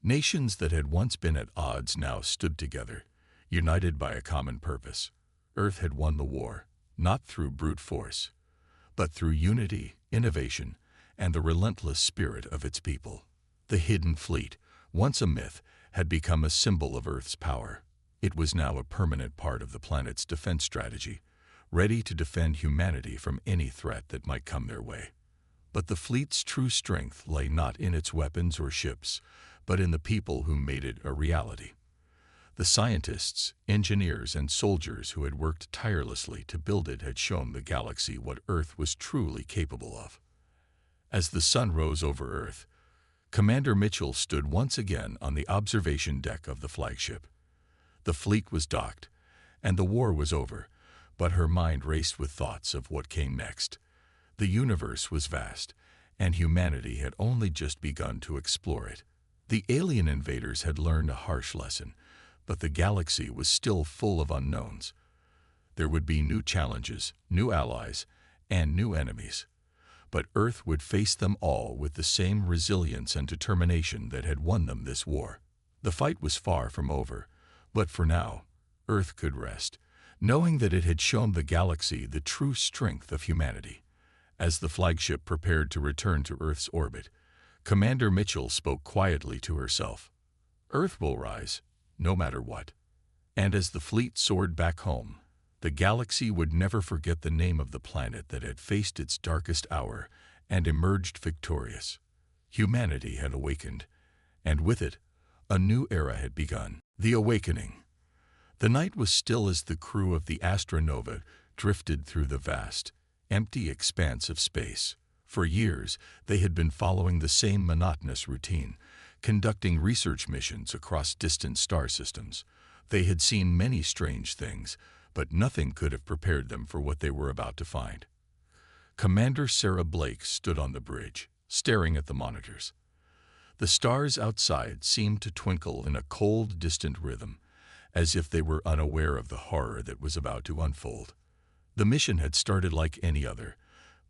Nations that had once been at odds now stood together, united by a common purpose. Earth had won the war, not through brute force, but through unity, innovation, and the relentless spirit of its people. The Hidden Fleet, once a myth, had become a symbol of Earth's power. It was now a permanent part of the planet's defense strategy, ready to defend humanity from any threat that might come their way. But the fleet's true strength lay not in its weapons or ships, but in the people who made it a reality. The scientists, engineers, and soldiers who had worked tirelessly to build it had shown the galaxy what Earth was truly capable of. As the sun rose over Earth, Commander Mitchell stood once again on the observation deck of the flagship. The fleet was docked, and the war was over, but her mind raced with thoughts of what came next. The universe was vast, and humanity had only just begun to explore it. The alien invaders had learned a harsh lesson, but the galaxy was still full of unknowns. There would be new challenges, new allies, and new enemies. But Earth would face them all with the same resilience and determination that had won them this war. The fight was far from over, but for now, Earth could rest, knowing that it had shown the galaxy the true strength of humanity. As the flagship prepared to return to Earth's orbit, Commander Mitchell spoke quietly to herself. Earth will rise, no matter what. And as the fleet soared back home, the galaxy would never forget the name of the planet that had faced its darkest hour and emerged victorious. Humanity had awakened, and with it, a new era had begun. The awakening. The night was still as the crew of the Astronova drifted through the vast, empty expanse of space. For years, they had been following the same monotonous routine, conducting research missions across distant star systems. They had seen many strange things, but nothing could have prepared them for what they were about to find. Commander Sarah Blake stood on the bridge, staring at the monitors. The stars outside seemed to twinkle in a cold, distant rhythm, as if they were unaware of the horror that was about to unfold. The mission had started like any other,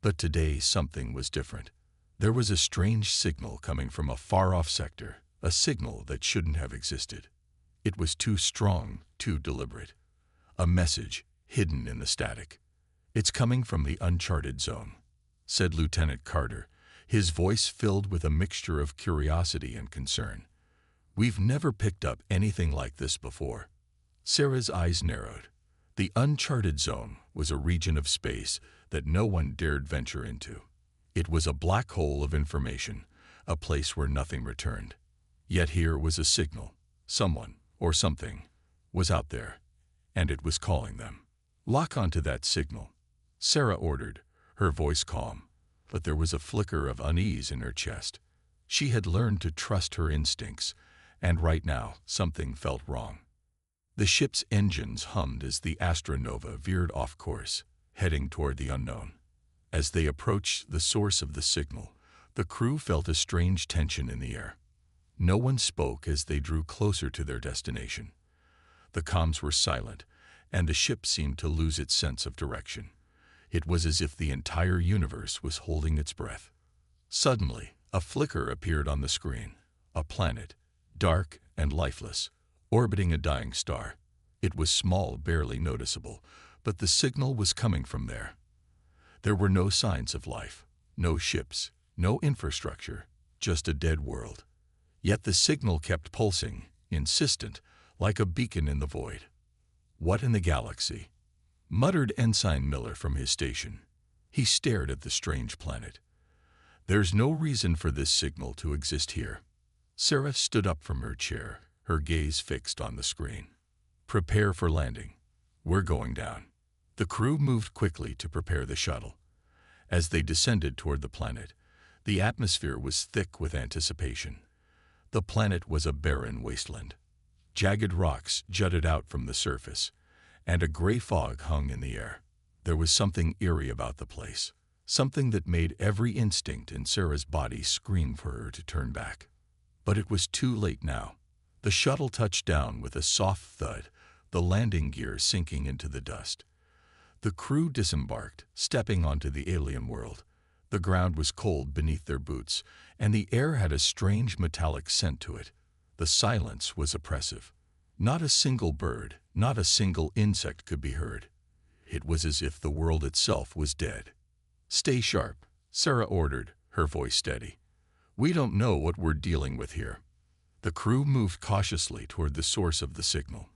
but today something was different. There was a strange signal coming from a far-off sector, a signal that shouldn't have existed. It was too strong, too deliberate. A message hidden in the static. "It's coming from the uncharted zone," said Lieutenant Carter, his voice filled with a mixture of curiosity and concern. "We've never picked up anything like this before." Sarah's eyes narrowed. The uncharted zone was a region of space that no one dared venture into. It was a black hole of information, a place where nothing returned. Yet here was a signal. Someone, or something, was out there, and it was calling them. "Lock onto that signal," Sarah ordered, her voice calm, but there was a flicker of unease in her chest. She had learned to trust her instincts, and right now something felt wrong. The ship's engines hummed as the Astronova veered off course, heading toward the unknown. As they approached the source of the signal, the crew felt a strange tension in the air. No one spoke as they drew closer to their destination. The comms were silent, and the ship seemed to lose its sense of direction. It was as if the entire universe was holding its breath. Suddenly, a flicker appeared on the screen. A planet, dark and lifeless, orbiting a dying star. It was small, barely noticeable, but the signal was coming from there. There were no signs of life, no ships, no infrastructure, just a dead world. Yet the signal kept pulsing, insistent, like a beacon in the void. "What in the galaxy?" muttered Ensign Miller from his station. He stared at the strange planet. "There's no reason for this signal to exist here." Sarah stood up from her chair, her gaze fixed on the screen. "Prepare for landing. We're going down." The crew moved quickly to prepare the shuttle. As they descended toward the planet, the atmosphere was thick with anticipation. The planet was a barren wasteland. Jagged rocks jutted out from the surface, and a gray fog hung in the air. There was something eerie about the place, something that made every instinct in Sarah's body scream for her to turn back. But it was too late now. The shuttle touched down with a soft thud, the landing gear sinking into the dust. The crew disembarked, stepping onto the alien world. The ground was cold beneath their boots, and the air had a strange metallic scent to it. The silence was oppressive. Not a single bird, not a single insect could be heard. It was as if the world itself was dead. "Stay sharp," Sarah ordered, her voice steady. "We don't know what we're dealing with here." The crew moved cautiously toward the source of the signal.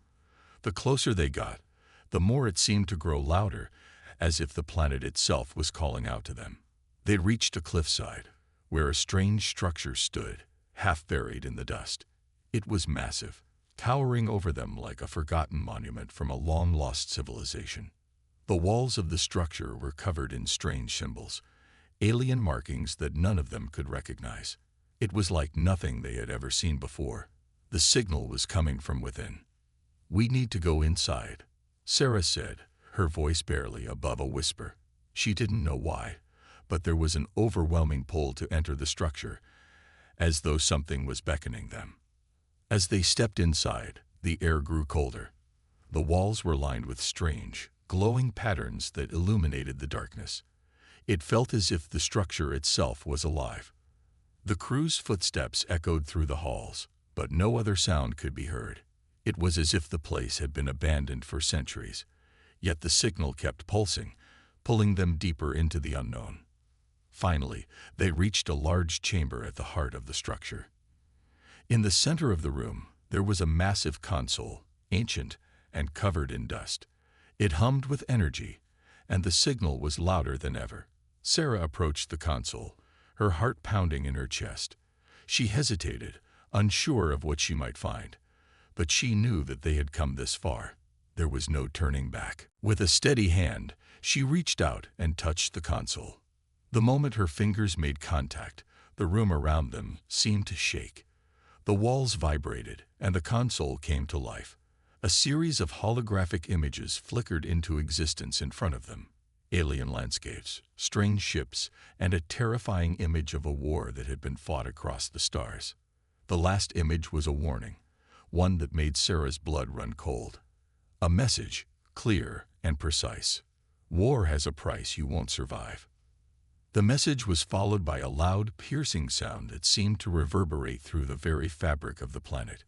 The closer they got, the more it seemed to grow louder, as if the planet itself was calling out to them. They reached a cliffside, where a strange structure stood, half buried in the dust. It was massive, towering over them like a forgotten monument from a long-lost civilization. The walls of the structure were covered in strange symbols, alien markings that none of them could recognize. It was like nothing they had ever seen before. The signal was coming from within. "We need to go inside," Sarah said, her voice barely above a whisper. She didn't know why, but there was an overwhelming pull to enter the structure, as though something was beckoning them. As they stepped inside, the air grew colder. The walls were lined with strange, glowing patterns that illuminated the darkness. It felt as if the structure itself was alive. The crew's footsteps echoed through the halls, but no other sound could be heard. It was as if the place had been abandoned for centuries, yet the signal kept pulsing, pulling them deeper into the unknown. Finally, they reached a large chamber at the heart of the structure. In the center of the room, there was a massive console, ancient and covered in dust. It hummed with energy, and the signal was louder than ever. Sarah approached the console, her heart pounding in her chest. She hesitated, unsure of what she might find, but she knew that they had come this far. There was no turning back. With a steady hand, she reached out and touched the console. The moment her fingers made contact, the room around them seemed to shake. The walls vibrated, and the console came to life. A series of holographic images flickered into existence in front of them. Alien landscapes, strange ships, and a terrifying image of a war that had been fought across the stars. The last image was a warning, one that made Sarah's blood run cold. A message, clear and precise. "War has a price you won't survive." The message was followed by a loud, piercing sound that seemed to reverberate through the very fabric of the planet.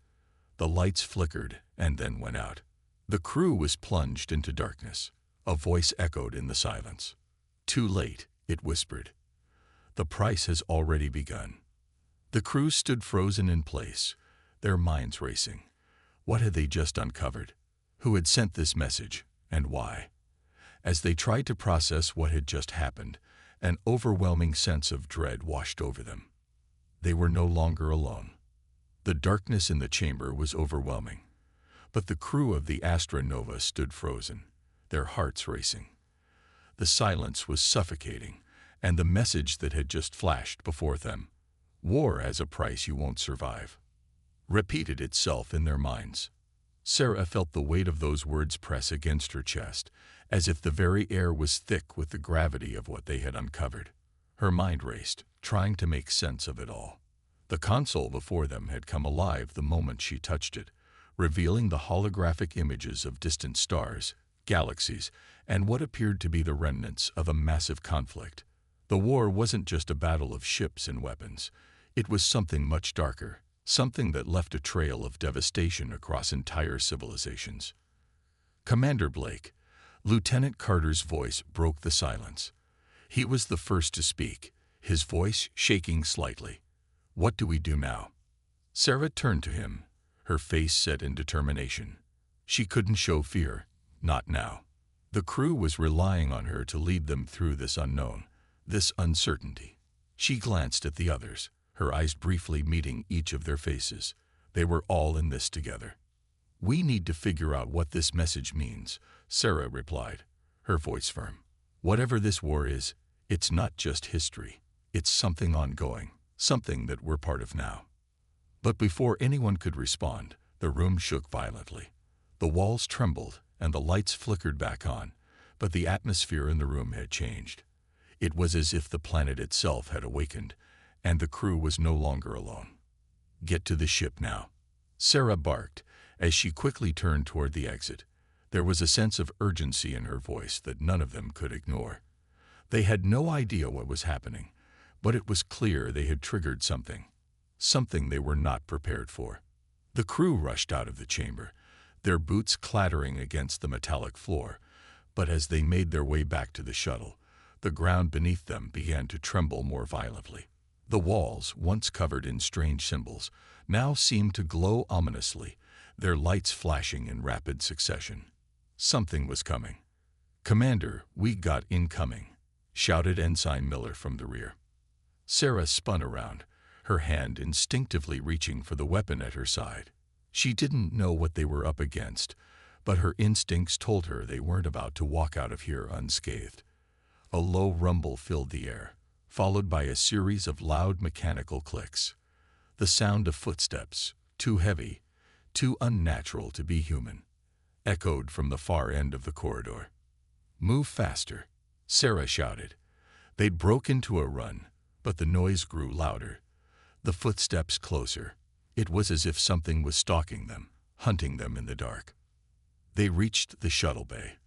The lights flickered and then went out. The crew was plunged into darkness. A voice echoed in the silence. "Too late," it whispered. "The price has already begun." The crew stood frozen in place, their minds racing. What had they just uncovered? Who had sent this message, and why? As they tried to process what had just happened, an overwhelming sense of dread washed over them. They were no longer alone. The darkness in the chamber was overwhelming, but the crew of the Astra Nova stood frozen, their hearts racing. The silence was suffocating, and the message that had just flashed before them, "War has a price you won't survive," repeated itself in their minds. Sarah felt the weight of those words press against her chest, as if the very air was thick with the gravity of what they had uncovered. Her mind raced, trying to make sense of it all. The console before them had come alive the moment she touched it, revealing the holographic images of distant stars, galaxies, and what appeared to be the remnants of a massive conflict. The war wasn't just a battle of ships and weapons. It was something much darker, something that left a trail of devastation across entire civilizations. "Commander Blake," Lieutenant Carter's voice broke the silence. He was the first to speak, his voice shaking slightly. "What do we do now?" Sarah turned to him, her face set in determination. She couldn't show fear, not now. The crew was relying on her to lead them through this unknown, this uncertainty. She glanced at the others, her eyes briefly meeting each of their faces. They were all in this together. "We need to figure out what this message means," Sarah replied, her voice firm. "Whatever this war is, it's not just history. It's something ongoing, something that we're part of now." But before anyone could respond, the room shook violently. The walls trembled and the lights flickered back on, but the atmosphere in the room had changed. It was as if the planet itself had awakened, and the crew was no longer alone. "Get to the ship now," Sarah barked as she quickly turned toward the exit. There was a sense of urgency in her voice that none of them could ignore. They had no idea what was happening, but it was clear they had triggered something they were not prepared for. The crew rushed out of the chamber, their boots clattering against the metallic floor, but as they made their way back to the shuttle, the ground beneath them began to tremble more violently. The walls, once covered in strange symbols, now seemed to glow ominously, their lights flashing in rapid succession. Something was coming. "Commander, we got incoming," shouted Ensign Miller from the rear. Sarah spun around, her hand instinctively reaching for the weapon at her side. She didn't know what they were up against, but her instincts told her they weren't about to walk out of here unscathed. A low rumble filled the air, followed by a series of loud mechanical clicks. The sound of footsteps, too heavy, too unnatural to be human, echoed from the far end of the corridor. "Move faster," Sarah shouted. They broke into a run, but the noise grew louder. The footsteps closer. It was as if something was stalking them, hunting them in the dark. They reached the shuttle bay,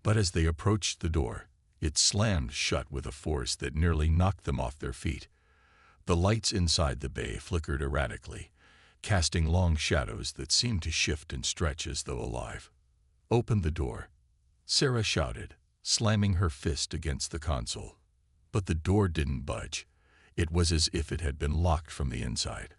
but as they approached the door, it slammed shut with a force that nearly knocked them off their feet. The lights inside the bay flickered erratically, casting long shadows that seemed to shift and stretch as though alive. "Open the door," Sarah shouted, slamming her fist against the console. But the door didn't budge. It was as if it had been locked from the inside,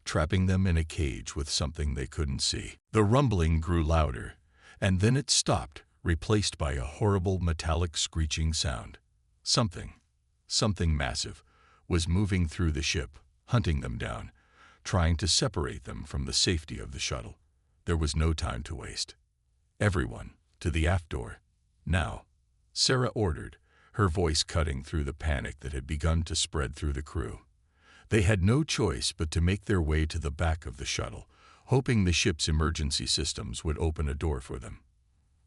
trapping them in a cage with something they couldn't see. The rumbling grew louder, and then it stopped, replaced by a horrible metallic screeching sound. Something massive, was moving through the ship, hunting them down, trying to separate them from the safety of the shuttle. There was no time to waste. "Everyone, to the aft door, now," Sarah ordered, her voice cutting through the panic that had begun to spread through the crew. They had no choice but to make their way to the back of the shuttle, hoping the ship's emergency systems would open a door for them.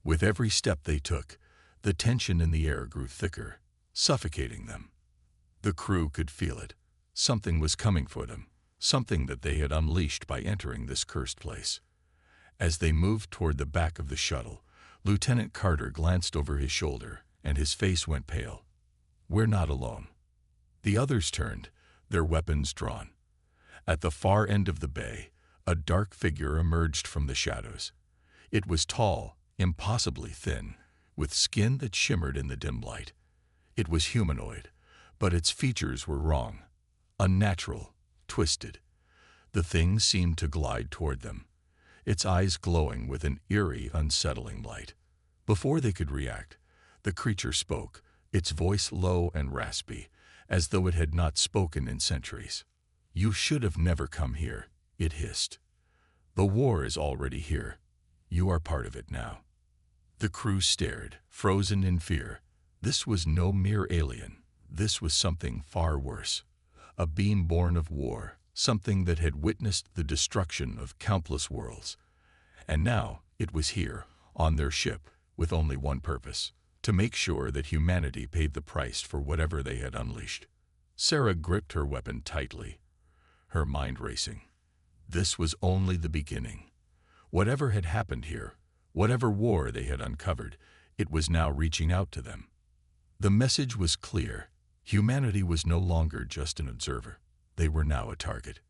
With every step they took, the tension in the air grew thicker, suffocating them. The crew could feel it. Something was coming for them, something that they had unleashed by entering this cursed place. As they moved toward the back of the shuttle, Lieutenant Carter glanced over his shoulder, and his face went pale. "We're not alone." The others turned, their weapons drawn. At the far end of the bay, a dark figure emerged from the shadows. It was tall, impossibly thin, with skin that shimmered in the dim light. It was humanoid, but its features were wrong, unnatural, twisted. The thing seemed to glide toward them, its eyes glowing with an eerie, unsettling light. Before they could react, the creature spoke, its voice low and raspy, as though it had not spoken in centuries. "You should have never come here," it hissed. "The war is already here. You are part of it now." The crew stared, frozen in fear. This was no mere alien. This was something far worse. A being born of war, something that had witnessed the destruction of countless worlds. And now it was here, on their ship, with only one purpose: to make sure that humanity paid the price for whatever they had unleashed. Sarah gripped her weapon tightly, her mind racing. This was only the beginning. Whatever had happened here, whatever war they had uncovered, it was now reaching out to them. The message was clear. Humanity was no longer just an observer. They were now a target.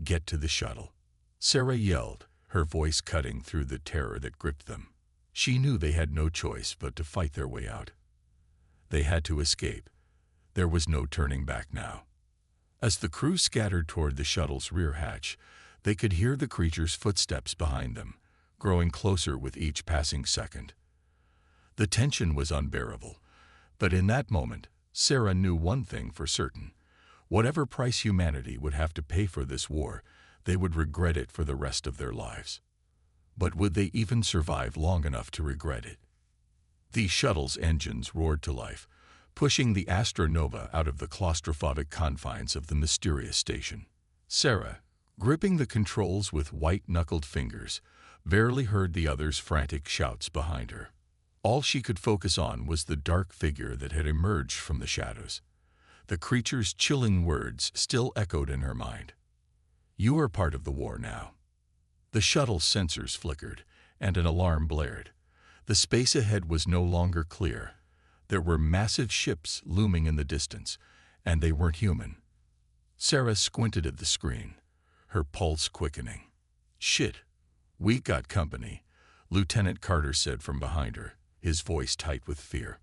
"Get to the shuttle," Sarah yelled, her voice cutting through the terror that gripped them. She knew they had no choice but to fight their way out. They had to escape. There was no turning back now. As the crew scattered toward the shuttle's rear hatch, they could hear the creature's footsteps behind them, growing closer with each passing second. The tension was unbearable, but in that moment, Sarah knew one thing for certain. Whatever price humanity would have to pay for this war, they would regret it for the rest of their lives. But would they even survive long enough to regret it? The shuttle's engines roared to life, pushing the Astronova out of the claustrophobic confines of the mysterious station. Sarah, gripping the controls with white-knuckled fingers, barely heard the others' frantic shouts behind her. All she could focus on was the dark figure that had emerged from the shadows. The creature's chilling words still echoed in her mind. "You are part of the war now." The shuttle's sensors flickered, and an alarm blared. The space ahead was no longer clear. There were massive ships looming in the distance, and they weren't human. Sarah squinted at the screen, her pulse quickening. "Shit, we got company," Lieutenant Carter said from behind her, his voice tight with fear.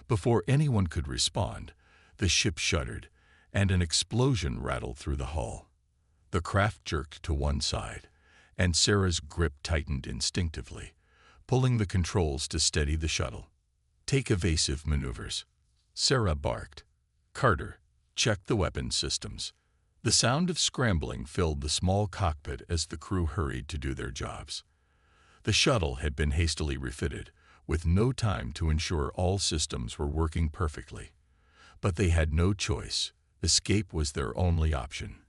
Before anyone could respond, the ship shuddered, and an explosion rattled through the hull. The craft jerked to one side, and Sarah's grip tightened instinctively, pulling the controls to steady the shuttle. "Take evasive maneuvers," Sarah barked. Carter, check the weapons systems. The sound of scrambling filled the small cockpit as the crew hurried to do their jobs. The shuttle had been hastily refitted, with no time to ensure all systems were working perfectly. But they had no choice. Escape was their only option.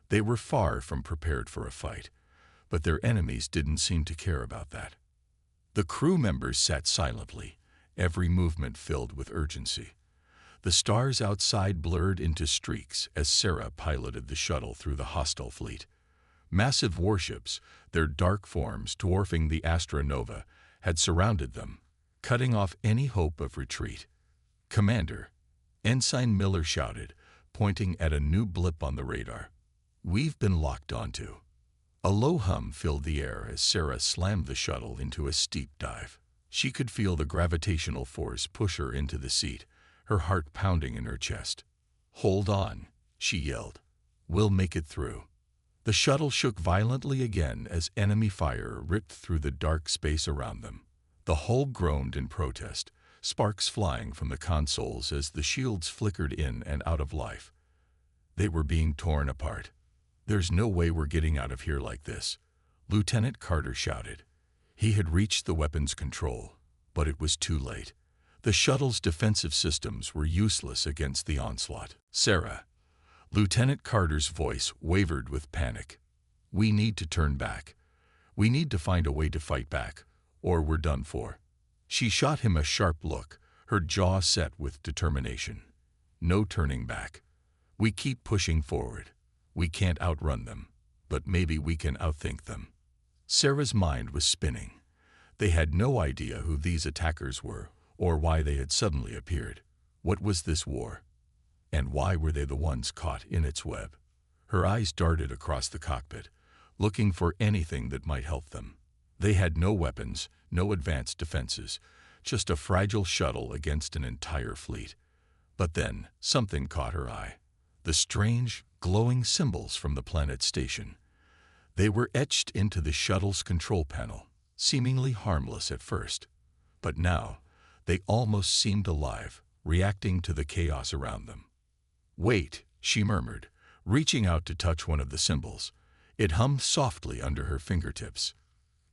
They were far from prepared for a fight, but their enemies didn't seem to care about that. The crew members sat silently, every movement filled with urgency. The stars outside blurred into streaks as Sarah piloted the shuttle through the hostile fleet. Massive warships, their dark forms dwarfing the Astronova, had surrounded them, cutting off any hope of retreat. "Commander," Ensign Miller shouted, pointing at a new blip on the radar. "We've been locked onto." A low hum filled the air as Sarah slammed the shuttle into a steep dive. She could feel the gravitational force push her into the seat, her heart pounding in her chest. "Hold on," she yelled. "We'll make it through." The shuttle shook violently again as enemy fire ripped through the dark space around them. The hull groaned in protest, sparks flying from the consoles as the shields flickered in and out of life. They were being torn apart. "There's no way we're getting out of here like this," Lieutenant Carter shouted. He had reached the weapons control, but it was too late. The shuttle's defensive systems were useless against the onslaught. "Sarah," Lieutenant Carter's voice wavered with panic. "We need to turn back. We need to find a way to fight back, or we're done for." She shot him a sharp look, her jaw set with determination. "No turning back. We keep pushing forward. We can't outrun them, but maybe we can outthink them." Sarah's mind was spinning. They had no idea who these attackers were, or why they had suddenly appeared. What was this war? And why were they the ones caught in its web? Her eyes darted across the cockpit, looking for anything that might help them. They had no weapons, no advanced defenses, just a fragile shuttle against an entire fleet. But then, something caught her eye. The strange, glowing symbols from the planet station. They were etched into the shuttle's control panel, seemingly harmless at first. But now, they almost seemed alive, reacting to the chaos around them. "Wait," she murmured, reaching out to touch one of the symbols. It hummed softly under her fingertips.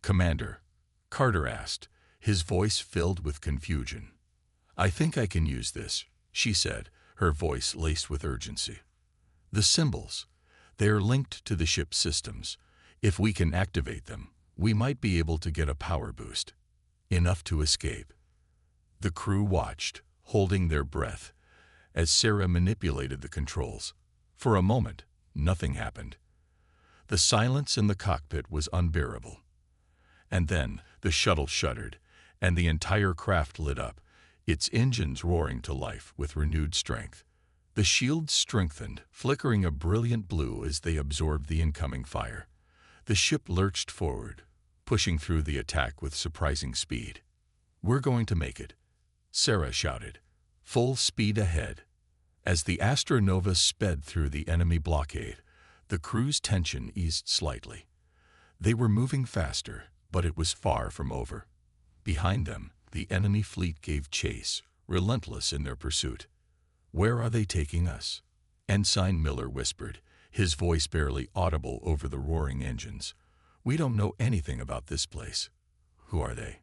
"Commander," Carter asked, his voice filled with confusion. "I think I can use this," she said, her voice laced with urgency. "The symbols, they are linked to the ship's systems. If we can activate them, we might be able to get a power boost. Enough to escape." The crew watched, holding their breath, as Sarah manipulated the controls. For a moment, nothing happened. The silence in the cockpit was unbearable. And then the shuttle shuddered, and the entire craft lit up, its engines roaring to life with renewed strength. The shields strengthened, flickering a brilliant blue as they absorbed the incoming fire. The ship lurched forward, pushing through the attack with surprising speed. "We're going to make it," Sarah shouted, full speed ahead. As the Astronova sped through the enemy blockade, the crew's tension eased slightly. They were moving faster, but it was far from over. Behind them, the enemy fleet gave chase, relentless in their pursuit. "Where are they taking us?" Ensign Miller whispered, his voice barely audible over the roaring engines. "We don't know anything about this place." "Who are they?"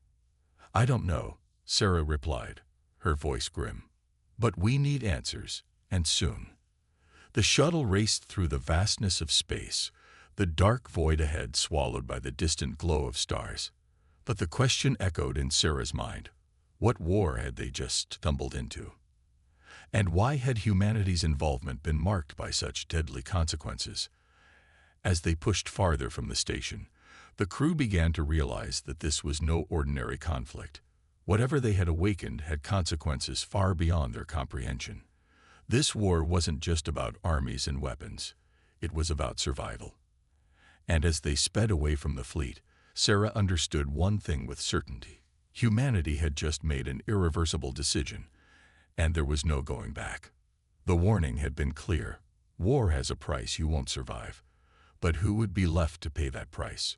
"I don't know," Sarah replied, her voice grim. "But we need answers, and soon." The shuttle raced through the vastness of space, the dark void ahead swallowed by the distant glow of stars. But the question echoed in Sarah's mind. What war had they just stumbled into? And why had humanity's involvement been marked by such deadly consequences? As they pushed farther from the station, the crew began to realize that this was no ordinary conflict. Whatever they had awakened had consequences far beyond their comprehension. This war wasn't just about armies and weapons. It was about survival. And as they sped away from the fleet, Sarah understood one thing with certainty. Humanity had just made an irreversible decision, and there was no going back. The warning had been clear. War has a price you won't survive. But who would be left to pay that price?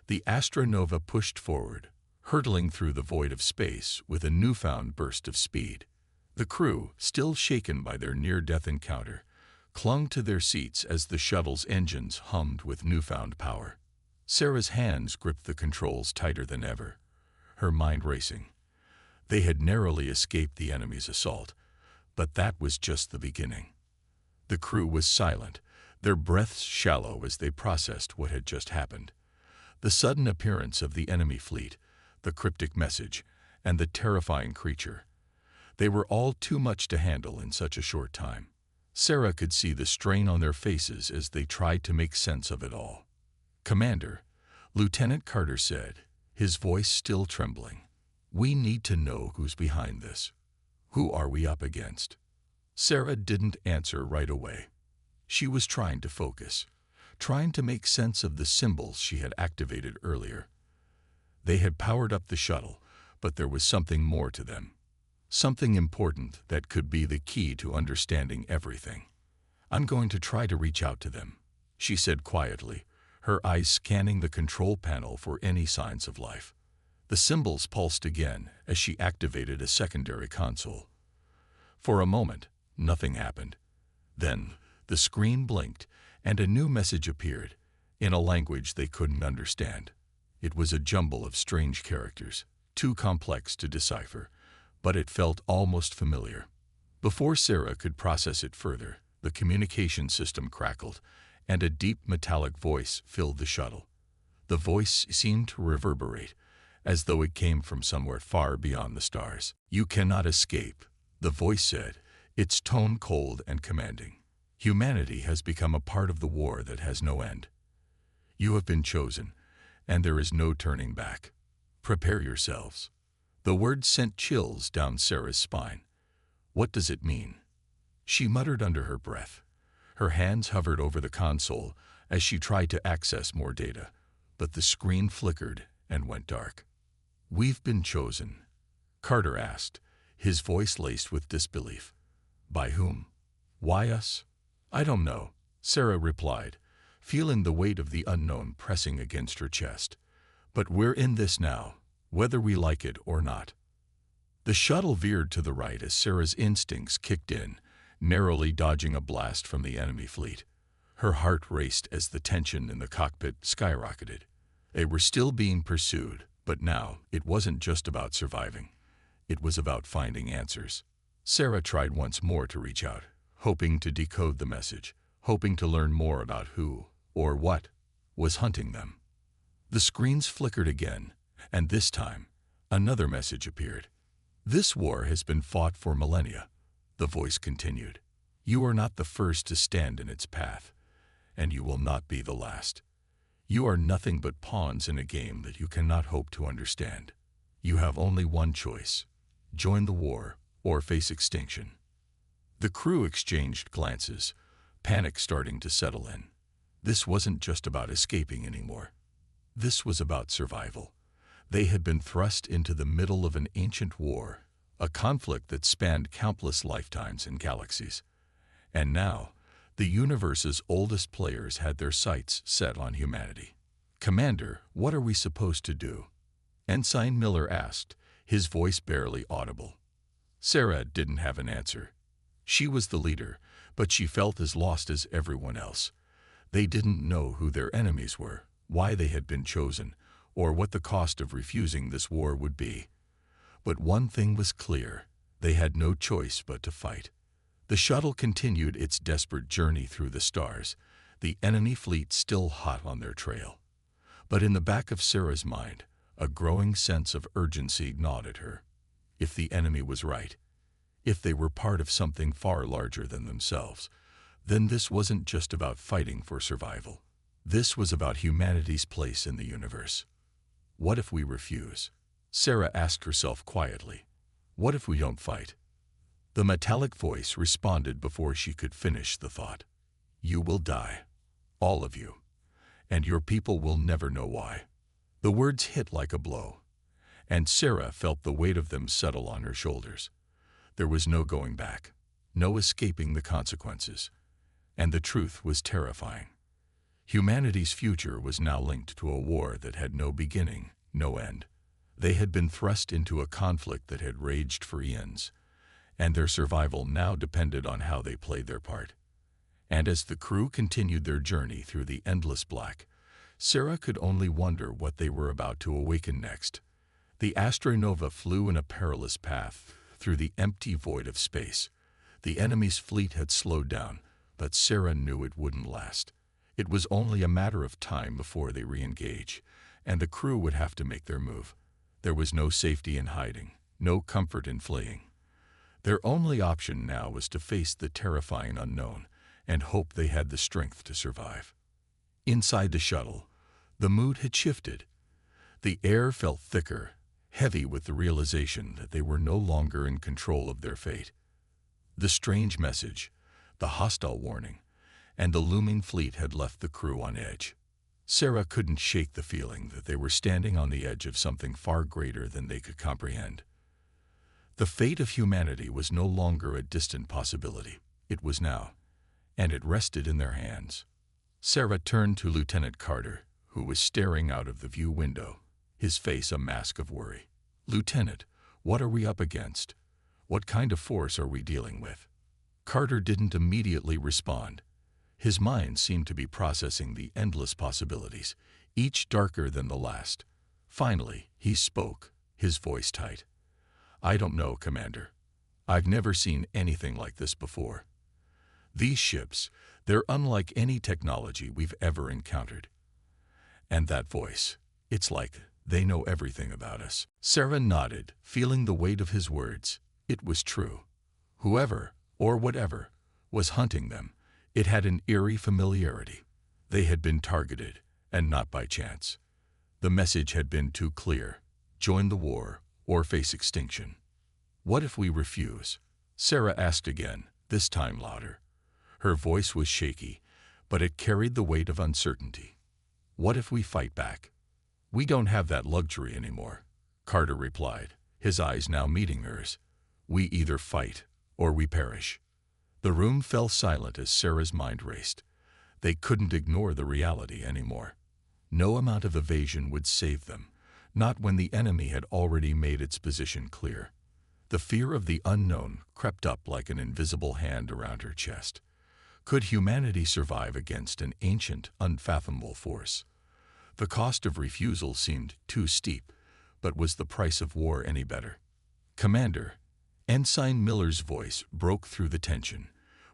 The Astronova pushed forward, hurtling through the void of space with a newfound burst of speed. The crew, still shaken by their near-death encounter, clung to their seats as the shuttle's engines hummed with newfound power. Sarah's hands gripped the controls tighter than ever, her mind racing. They had narrowly escaped the enemy's assault, but that was just the beginning. The crew was silent, their breaths shallow as they processed what had just happened. The sudden appearance of the enemy fleet, the cryptic message, and the terrifying creature. They were all too much to handle in such a short time. Sarah could see the strain on their faces as they tried to make sense of it all. "Commander," Lieutenant Carter said, his voice still trembling, "we need to know who's behind this. Who are we up against?" Sarah didn't answer right away. She was trying to focus, trying to make sense of the symbols she had activated earlier. They had powered up the shuttle, but there was something more to them. Something important that could be the key to understanding everything. "I'm going to try to reach out to them," she said quietly, her eyes scanning the control panel for any signs of life. The symbols pulsed again as she activated a secondary console. For a moment, nothing happened. Then, the screen blinked, and a new message appeared, in a language they couldn't understand. It was a jumble of strange characters, too complex to decipher, but it felt almost familiar. Before Sarah could process it further, the communication system crackled, and a deep metallic voice filled the shuttle. The voice seemed to reverberate, as though it came from somewhere far beyond the stars. "You cannot escape," the voice said, its tone cold and commanding. "Humanity has become a part of the war that has no end. You have been chosen, and there is no turning back. Prepare yourselves." The word sent chills down Sarah's spine. What does it mean? She muttered under her breath. Her hands hovered over the console as she tried to access more data, but the screen flickered and went dark. "We've been chosen?" Carter asked, his voice laced with disbelief. "By whom? Why us?" "I don't know," Sarah replied, feeling the weight of the unknown pressing against her chest. "But we're in this now, whether we like it or not." The shuttle veered to the right as Sarah's instincts kicked in, narrowly dodging a blast from the enemy fleet. Her heart raced as the tension in the cockpit skyrocketed. They were still being pursued, but now it wasn't just about surviving. It was about finding answers. Sarah tried once more to reach out, hoping to decode the message, hoping to learn more about who, or what, was hunting them. The screens flickered again, and this time, another message appeared. "This war has been fought for millennia," the voice continued. "You are not the first to stand in its path, and you will not be the last. You are nothing but pawns in a game that you cannot hope to understand. You have only one choice: join the war or face extinction." The crew exchanged glances, panic starting to settle in. This wasn't just about escaping anymore. This was about survival. They had been thrust into the middle of an ancient war, a conflict that spanned countless lifetimes and galaxies. And now, the universe's oldest players had their sights set on humanity. "Commander, what are we supposed to do?" Ensign Miller asked, his voice barely audible. Sarah didn't have an answer. She was the leader, but she felt as lost as everyone else. They didn't know who their enemies were, why they had been chosen, or what the cost of refusing this war would be. But one thing was clear: they had no choice but to fight. The shuttle continued its desperate journey through the stars, the enemy fleet still hot on their trail. But in the back of Sarah's mind, a growing sense of urgency gnawed at her. If the enemy was right, if they were part of something far larger than themselves, then this wasn't just about fighting for survival. This was about humanity's place in the universe. What if we refuse? Sarah asked herself quietly. What if we don't fight? The metallic voice responded before she could finish the thought. You will die. All of you. And your people will never know why. The words hit like a blow, and Sarah felt the weight of them settle on her shoulders. There was no going back, no escaping the consequences, and the truth was terrifying. Humanity's future was now linked to a war that had no beginning, no end. They had been thrust into a conflict that had raged for eons, and their survival now depended on how they played their part. And as the crew continued their journey through the endless black, Sarah could only wonder what they were about to awaken next. The Astronova flew in a perilous path through the empty void of space. The enemy's fleet had slowed down, but Sarah knew it wouldn't last. It was only a matter of time before they re-engage, and the crew would have to make their move. There was no safety in hiding, no comfort in fleeing. Their only option now was to face the terrifying unknown and hope they had the strength to survive. Inside the shuttle, the mood had shifted. The air felt thicker, heavy with the realization that they were no longer in control of their fate. The strange message, the hostile warning, and the looming fleet had left the crew on edge. Sarah couldn't shake the feeling that they were standing on the edge of something far greater than they could comprehend. The fate of humanity was no longer a distant possibility. It was now, and it rested in their hands. Sarah turned to Lieutenant Carter, who was staring out of the view window, his face a mask of worry. Lieutenant, what are we up against? What kind of force are we dealing with? Carter didn't immediately respond. His mind seemed to be processing the endless possibilities, each darker than the last. Finally, he spoke, his voice tight. I don't know, Commander. I've never seen anything like this before. These ships, they're unlike any technology we've ever encountered. And that voice, it's like they know everything about us. Sarah nodded, feeling the weight of his words. It was true. Whoever, or whatever, was hunting them, it had an eerie familiarity. They had been targeted, and not by chance. The message had been too clear. Join the war, or face extinction. What if we refuse? Sarah asked again, this time louder. Her voice was shaky, but it carried the weight of uncertainty. What if we fight back? We don't have that luxury anymore, Carter replied, his eyes now meeting hers. We either fight, or we perish. The room fell silent as Sarah's mind raced. They couldn't ignore the reality anymore. No amount of evasion would save them, not when the enemy had already made its position clear. The fear of the unknown crept up like an invisible hand around her chest. Could humanity survive against an ancient, unfathomable force? The cost of refusal seemed too steep, but was the price of war any better? Commander, Ensign Miller's voice broke through the tension.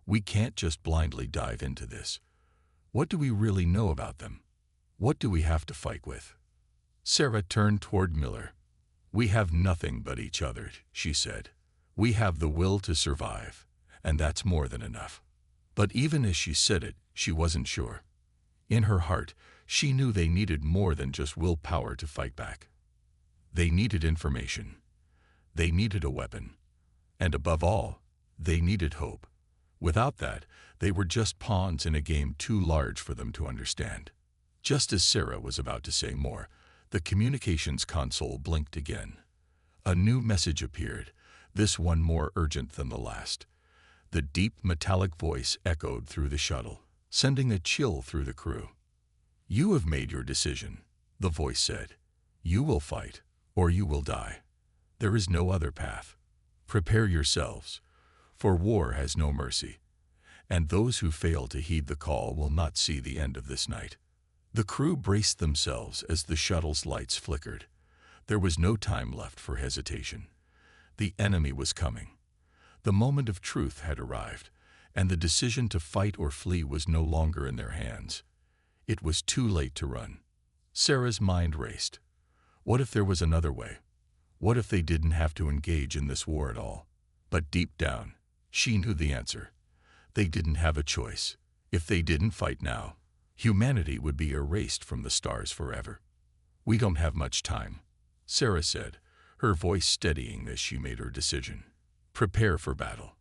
We can't just blindly dive into this. What do we really know about them? What do we have to fight with? Sarah turned toward Miller. We have nothing but each other, she said. We have the will to survive, and that's more than enough. But even as she said it, she wasn't sure. In her heart, she knew they needed more than just willpower to fight back. They needed information. They needed a weapon. And above all, they needed hope. Without that, they were just pawns in a game too large for them to understand. Just as Sarah was about to say more, the communications console blinked again. A new message appeared, this one more urgent than the last. The deep metallic voice echoed through the shuttle, sending a chill through the crew. You have made your decision, the voice said. You will fight, or you will die. There is no other path. Prepare yourselves, for war has no mercy. and those who fail to heed the call will not see the end of this night. The crew braced themselves as the shuttle's lights flickered. There was no time left for hesitation. The enemy was coming. The moment of truth had arrived, and the decision to fight or flee was no longer in their hands. It was too late to run. Sarah's mind raced. What if there was another way? What if they didn't have to engage in this war at all? But deep down, she knew the answer. They didn't have a choice. If they didn't fight now, humanity would be erased from the stars forever. "We don't have much time," Sarah said, her voice steadying as she made her decision. "Prepare for battle."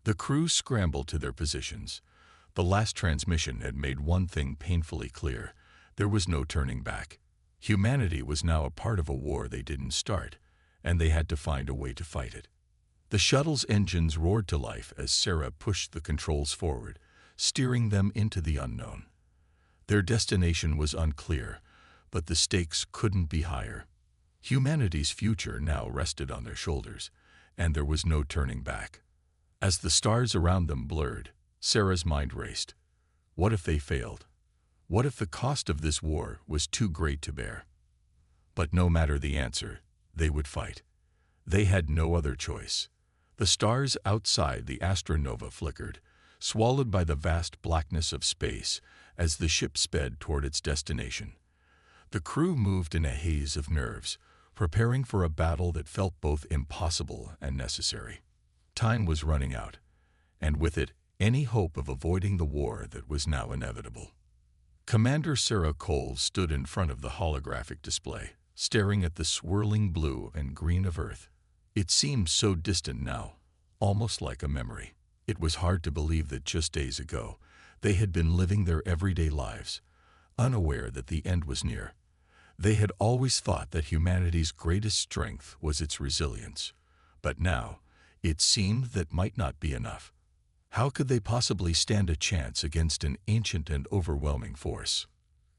The crew scrambled to their positions. The last transmission had made one thing painfully clear. There was no turning back. Humanity was now a part of a war they didn't start, and they had to find a way to fight it. The shuttle's engines roared to life as Sarah pushed the controls forward, steering them into the unknown. Their destination was unclear, but the stakes couldn't be higher. Humanity's future now rested on their shoulders, and there was no turning back. As the stars around them blurred, Sarah's mind raced. What if they failed? What if the cost of this war was too great to bear? But no matter the answer, they would fight. They had no other choice. The stars outside the astronova flickered, swallowed by the vast blackness of space as the ship sped toward its destination. The crew moved in a haze of nerves, preparing for a battle that felt both impossible and necessary. Time was running out, and with it, any hope of avoiding the war that was now inevitable. Commander Sarah Cole stood in front of the holographic display, staring at the swirling blue and green of Earth. It seemed so distant now, almost like a memory. It was hard to believe that just days ago, they had been living their everyday lives, unaware that the end was near. They had always thought that humanity's greatest strength was its resilience, but now it seemed that might not be enough. How could they possibly stand a chance against an ancient and overwhelming force?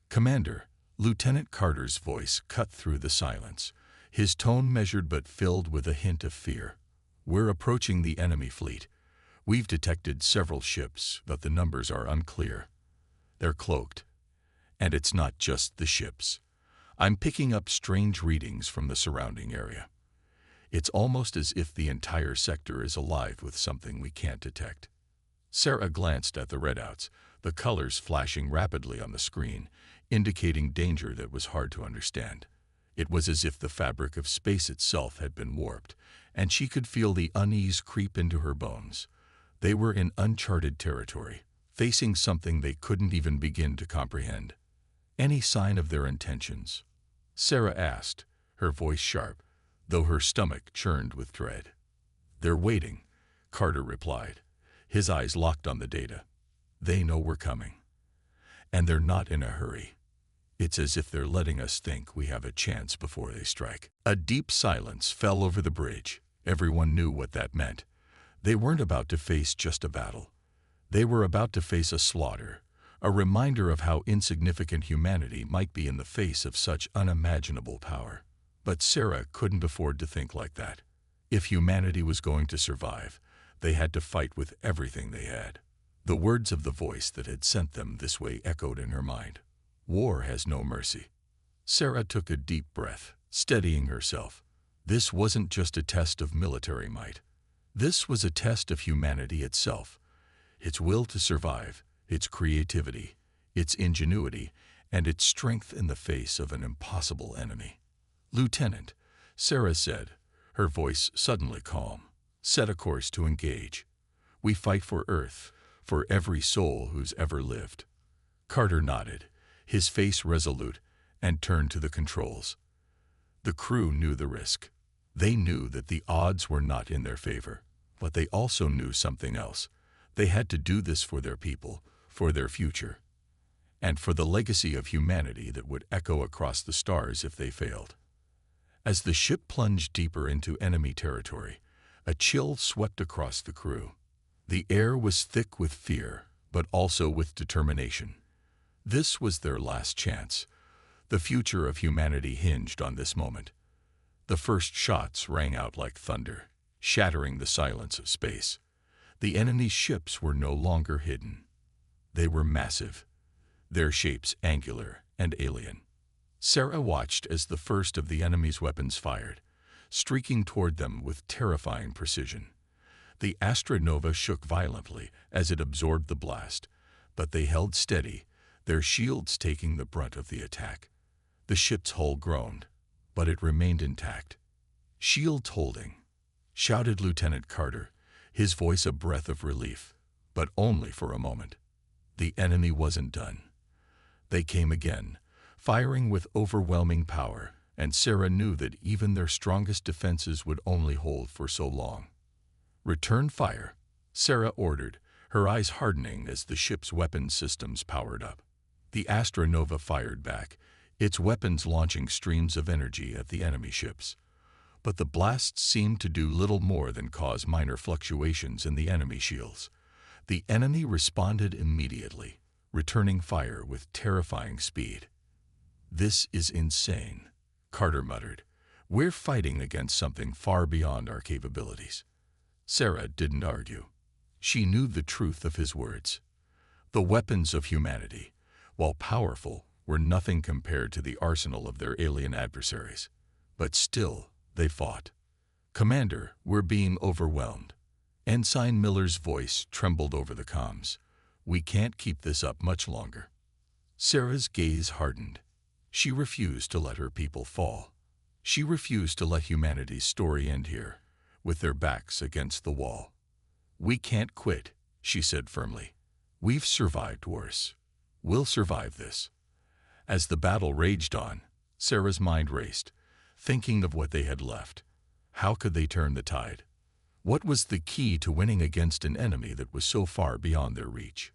"Commander," Lieutenant Carter's voice cut through the silence, his tone measured but filled with a hint of fear. "We're approaching the enemy fleet. We've detected several ships, but the numbers are unclear. They're cloaked. And it's not just the ships. I'm picking up strange readings from the surrounding area. It's almost as if the entire sector is alive with something we can't detect." Sarah glanced at the readouts, the colors flashing rapidly on the screen, indicating danger that was hard to understand. It was as if the fabric of space itself had been warped, and she could feel the unease creep into her bones. They were in uncharted territory, facing something they couldn't even begin to comprehend. "Any sign of their intentions?" Sarah asked, her voice sharp, though her stomach churned with dread. "They're waiting," Carter replied, his eyes locked on the data. "They know we're coming. And they're not in a hurry. It's as if they're letting us think we have a chance before they strike." A deep silence fell over the bridge. Everyone knew what that meant. They weren't about to face just a battle. They were about to face a slaughter, a reminder of how insignificant humanity might be in the face of such unimaginable power. But Sarah couldn't afford to think like that. If humanity was going to survive, they had to fight with everything they had. The words of the voice that had sent them this way echoed in her mind. War has no mercy. Sarah took a deep breath, steadying herself. This wasn't just a test of military might. This was a test of humanity itself, its will to survive, its creativity, its ingenuity, and its strength in the face of an impossible enemy. "Lieutenant," Sarah said, her voice suddenly calm, "set a course to engage. We fight for Earth, for every soul who's ever lived." Carter nodded, his face resolute, and turned to the controls. The crew knew the risk. They knew that the odds were not in their favor, but they also knew something else. They had to do this for their people, for their future, and for the legacy of humanity that would echo across the stars if they failed. As the ship plunged deeper into enemy territory, a chill swept across the crew. The air was thick with fear, but also with determination. This was their last chance. The future of humanity hinged on this moment. The first shots rang out like thunder, shattering the silence of space. The enemy's ships were no longer hidden. They were massive, their shapes angular and alien. Sarah watched as the first of the enemy's weapons fired, streaking toward them with terrifying precision. The Astronova shook violently as it absorbed the blast, but they held steady, their shields taking the brunt of the attack. The ship's hull groaned, but it remained intact. "Shields holding," shouted Lieutenant Carter, his voice a breath of relief, but only for a moment. The enemy wasn't done. They came again, firing with overwhelming power, and Sarah knew that even their strongest defenses would only hold for so long. "Return fire," Sarah ordered, her eyes hardening as the ship's weapons systems powered up. The Astronova fired back, its weapons launching streams of energy at the enemy ships. But the blasts seemed to do little more than cause minor fluctuations in the enemy shields. The enemy responded immediately, returning fire with terrifying speed. "This is insane," Carter muttered. "We're fighting against something far beyond our capabilities." Sarah didn't argue. She knew the truth of his words. The weapons of humanity, while powerful, were nothing compared to the arsenal of their alien adversaries. But still, they fought. "Commander, we're being overwhelmed." Ensign Miller's voice trembled over the comms. "We can't keep this up much longer." Sarah's gaze hardened. She refused to let her people fall. She refused to let humanity's story end here, with their backs against the wall. "We can't quit," she said firmly. "We've survived worse. We'll survive this." As the battle raged on, Sarah's mind raced, thinking of what they had left. How could they turn the tide? What was the key to winning against an enemy that was so far beyond their reach?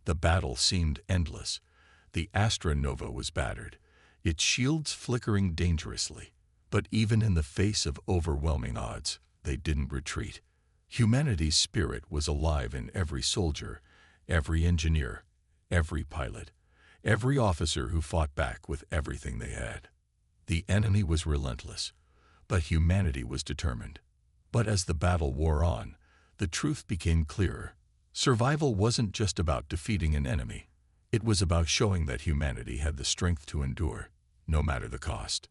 The battle seemed endless. The Astronova was battered, its shields flickering dangerously. But even in the face of overwhelming odds, they didn't retreat. Humanity's spirit was alive in every soldier, every engineer, every pilot, every officer who fought back with everything they had. The enemy was relentless, but humanity was determined. But as the battle wore on, the truth became clearer. Survival wasn't just about defeating an enemy. It was about showing that humanity had the strength to endure, no matter the cost.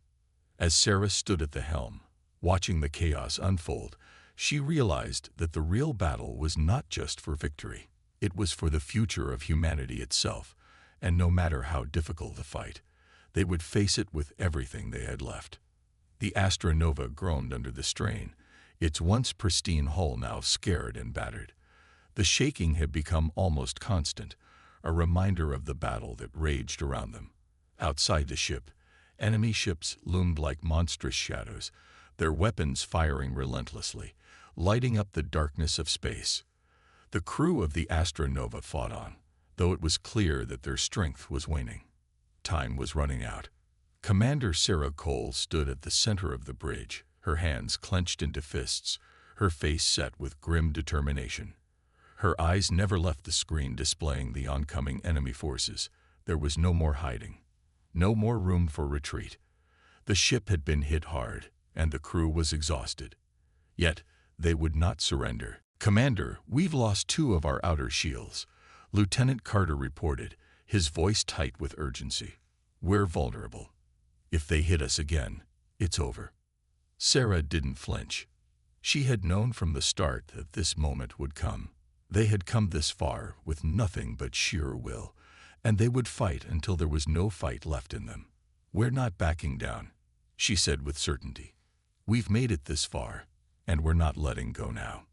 As Sarah stood at the helm, watching the chaos unfold, she realized that the real battle was not just for victory. It was for the future of humanity itself, and no matter how difficult the fight, they would face it with everything they had left. The Astronova groaned under the strain, its once pristine hull now scared and battered. The shaking had become almost constant, a reminder of the battle that raged around them. Outside the ship, enemy ships loomed like monstrous shadows, their weapons firing relentlessly, lighting up the darkness of space. The crew of the Astronova fought on, though it was clear that their strength was waning. Time was running out. Commander Sarah Cole stood at the center of the bridge, her hands clenched into fists, her face set with grim determination. Her eyes never left the screen displaying the oncoming enemy forces. There was no more hiding, no more room for retreat. The ship had been hit hard, and the crew was exhausted. Yet, they would not surrender. "Commander, we've lost 2 of our outer shields," Lieutenant Carter reported, his voice tight with urgency. "We're vulnerable. If they hit us again, it's over." Sarah didn't flinch. She had known from the start that this moment would come. They had come this far with nothing but sheer will, and they would fight until there was no fight left in them. "We're not backing down," she said with certainty. "We've made it this far, and we're not letting go now."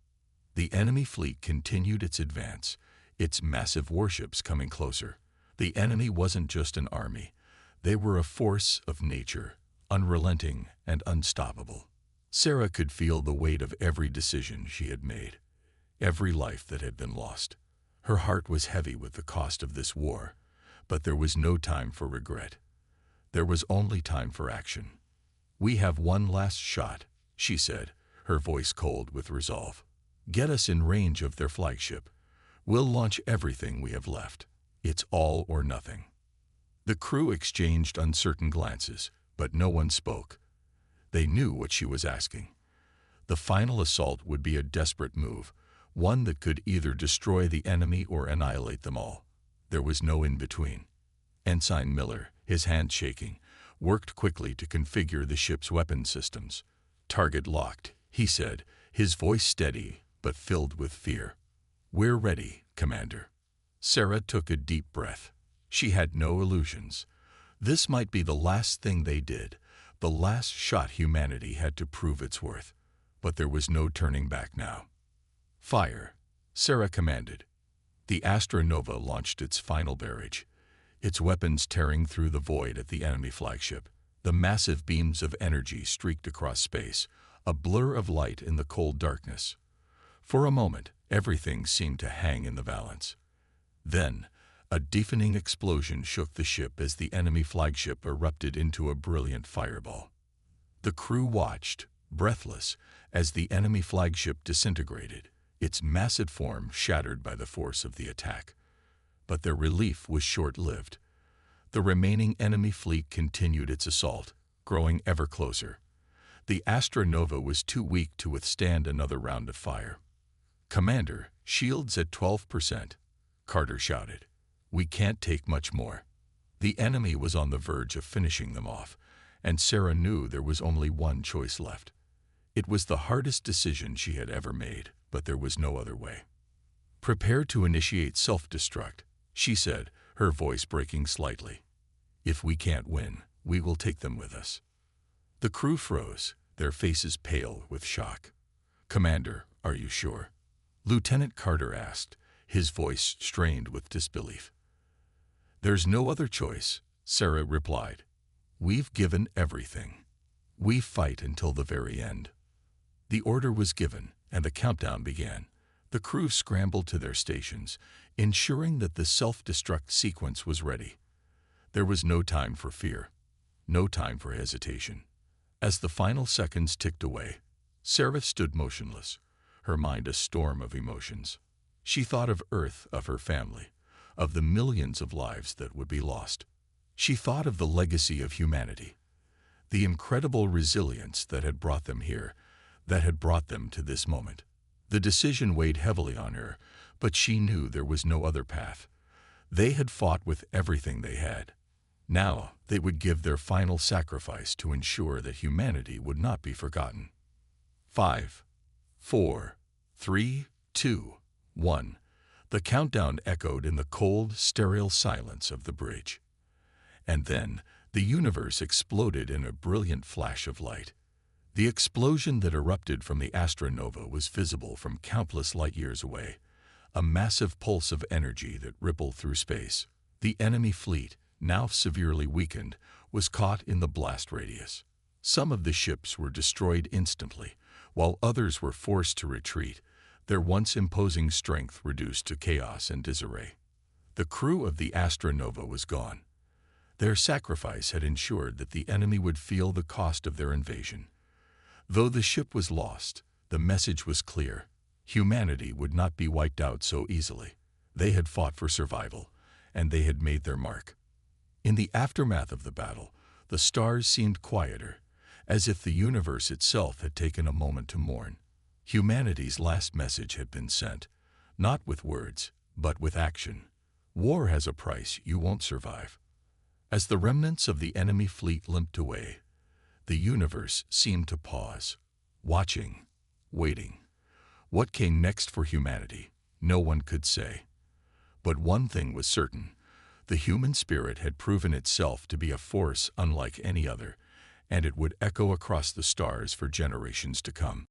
The enemy fleet continued its advance, its massive warships coming closer. The enemy wasn't just an army. They were a force of nature, unrelenting and unstoppable. Sarah could feel the weight of every decision she had made, every life that had been lost. Her heart was heavy with the cost of this war, but there was no time for regret. There was only time for action. "We have one last shot," she said, her voice cold with resolve. "Get us in range of their flagship. We'll launch everything we have left. It's all or nothing." The crew exchanged uncertain glances, but no one spoke. They knew what she was asking. The final assault would be a desperate move, one that could either destroy the enemy or annihilate them all. There was no in-between. Ensign Miller, his hands shaking, worked quickly to configure the ship's weapon systems. "Target locked," he said, his voice steady but filled with fear. "We're ready, Commander." Sarah took a deep breath. She had no illusions. This might be the last thing they did, the last shot humanity had to prove its worth. But there was no turning back now. "Fire," Sarah commanded. The Astronova launched its final barrage, its weapons tearing through the void at the enemy flagship. The massive beams of energy streaked across space, a blur of light in the cold darkness. For a moment, everything seemed to hang in the balance. Then, a deafening explosion shook the ship as the enemy flagship erupted into a brilliant fireball. The crew watched, breathless, as the enemy flagship disintegrated, its massive form shattered by the force of the attack. But their relief was short-lived. The remaining enemy fleet continued its assault, growing ever closer. The Astronova was too weak to withstand another round of fire. "Commander, shields at 12%, Carter shouted. "We can't take much more." The enemy was on the verge of finishing them off, and Sarah knew there was only one choice left. It was the hardest decision she had ever made, but there was no other way. "Prepare to initiate self-destruct," she said, her voice breaking slightly. "If we can't win, we will take them with us." The crew froze, their faces pale with shock. "Commander, are you sure?" Lieutenant Carter asked, his voice strained with disbelief. "There's no other choice," Sarah replied. "We've given everything. We fight until the very end." The order was given, and the countdown began. The crew scrambled to their stations, ensuring that the self-destruct sequence was ready. There was no time for fear, no time for hesitation. As the final seconds ticked away, Sarah stood motionless, her mind a storm of emotions. She thought of Earth, of her family, of the millions of lives that would be lost. She thought of the legacy of humanity, the incredible resilience that had brought them here, that had brought them to this moment. The decision weighed heavily on her, but she knew there was no other path. They had fought with everything they had. Now they would give their final sacrifice to ensure that humanity would not be forgotten. 5, 4, 3, 2, 1. The countdown echoed in the cold, sterile silence of the bridge. And then the universe exploded in a brilliant flash of light. The explosion that erupted from the Astronova was visible from countless light-years away, a massive pulse of energy that rippled through space. The enemy fleet, now severely weakened, was caught in the blast radius. Some of the ships were destroyed instantly, while others were forced to retreat, their once imposing strength reduced to chaos and disarray. The crew of the Astronova was gone. Their sacrifice had ensured that the enemy would feel the cost of their invasion. Though the ship was lost, the message was clear. Humanity would not be wiped out so easily. They had fought for survival, and they had made their mark. In the aftermath of the battle, the stars seemed quieter, as if the universe itself had taken a moment to mourn. Humanity's last message had been sent, not with words, but with action. War has a price you won't survive. As the remnants of the enemy fleet limped away, the universe seemed to pause, watching, waiting. What came next for humanity, no one could say. But one thing was certain: the human spirit had proven itself to be a force unlike any other, and it would echo across the stars for generations to come.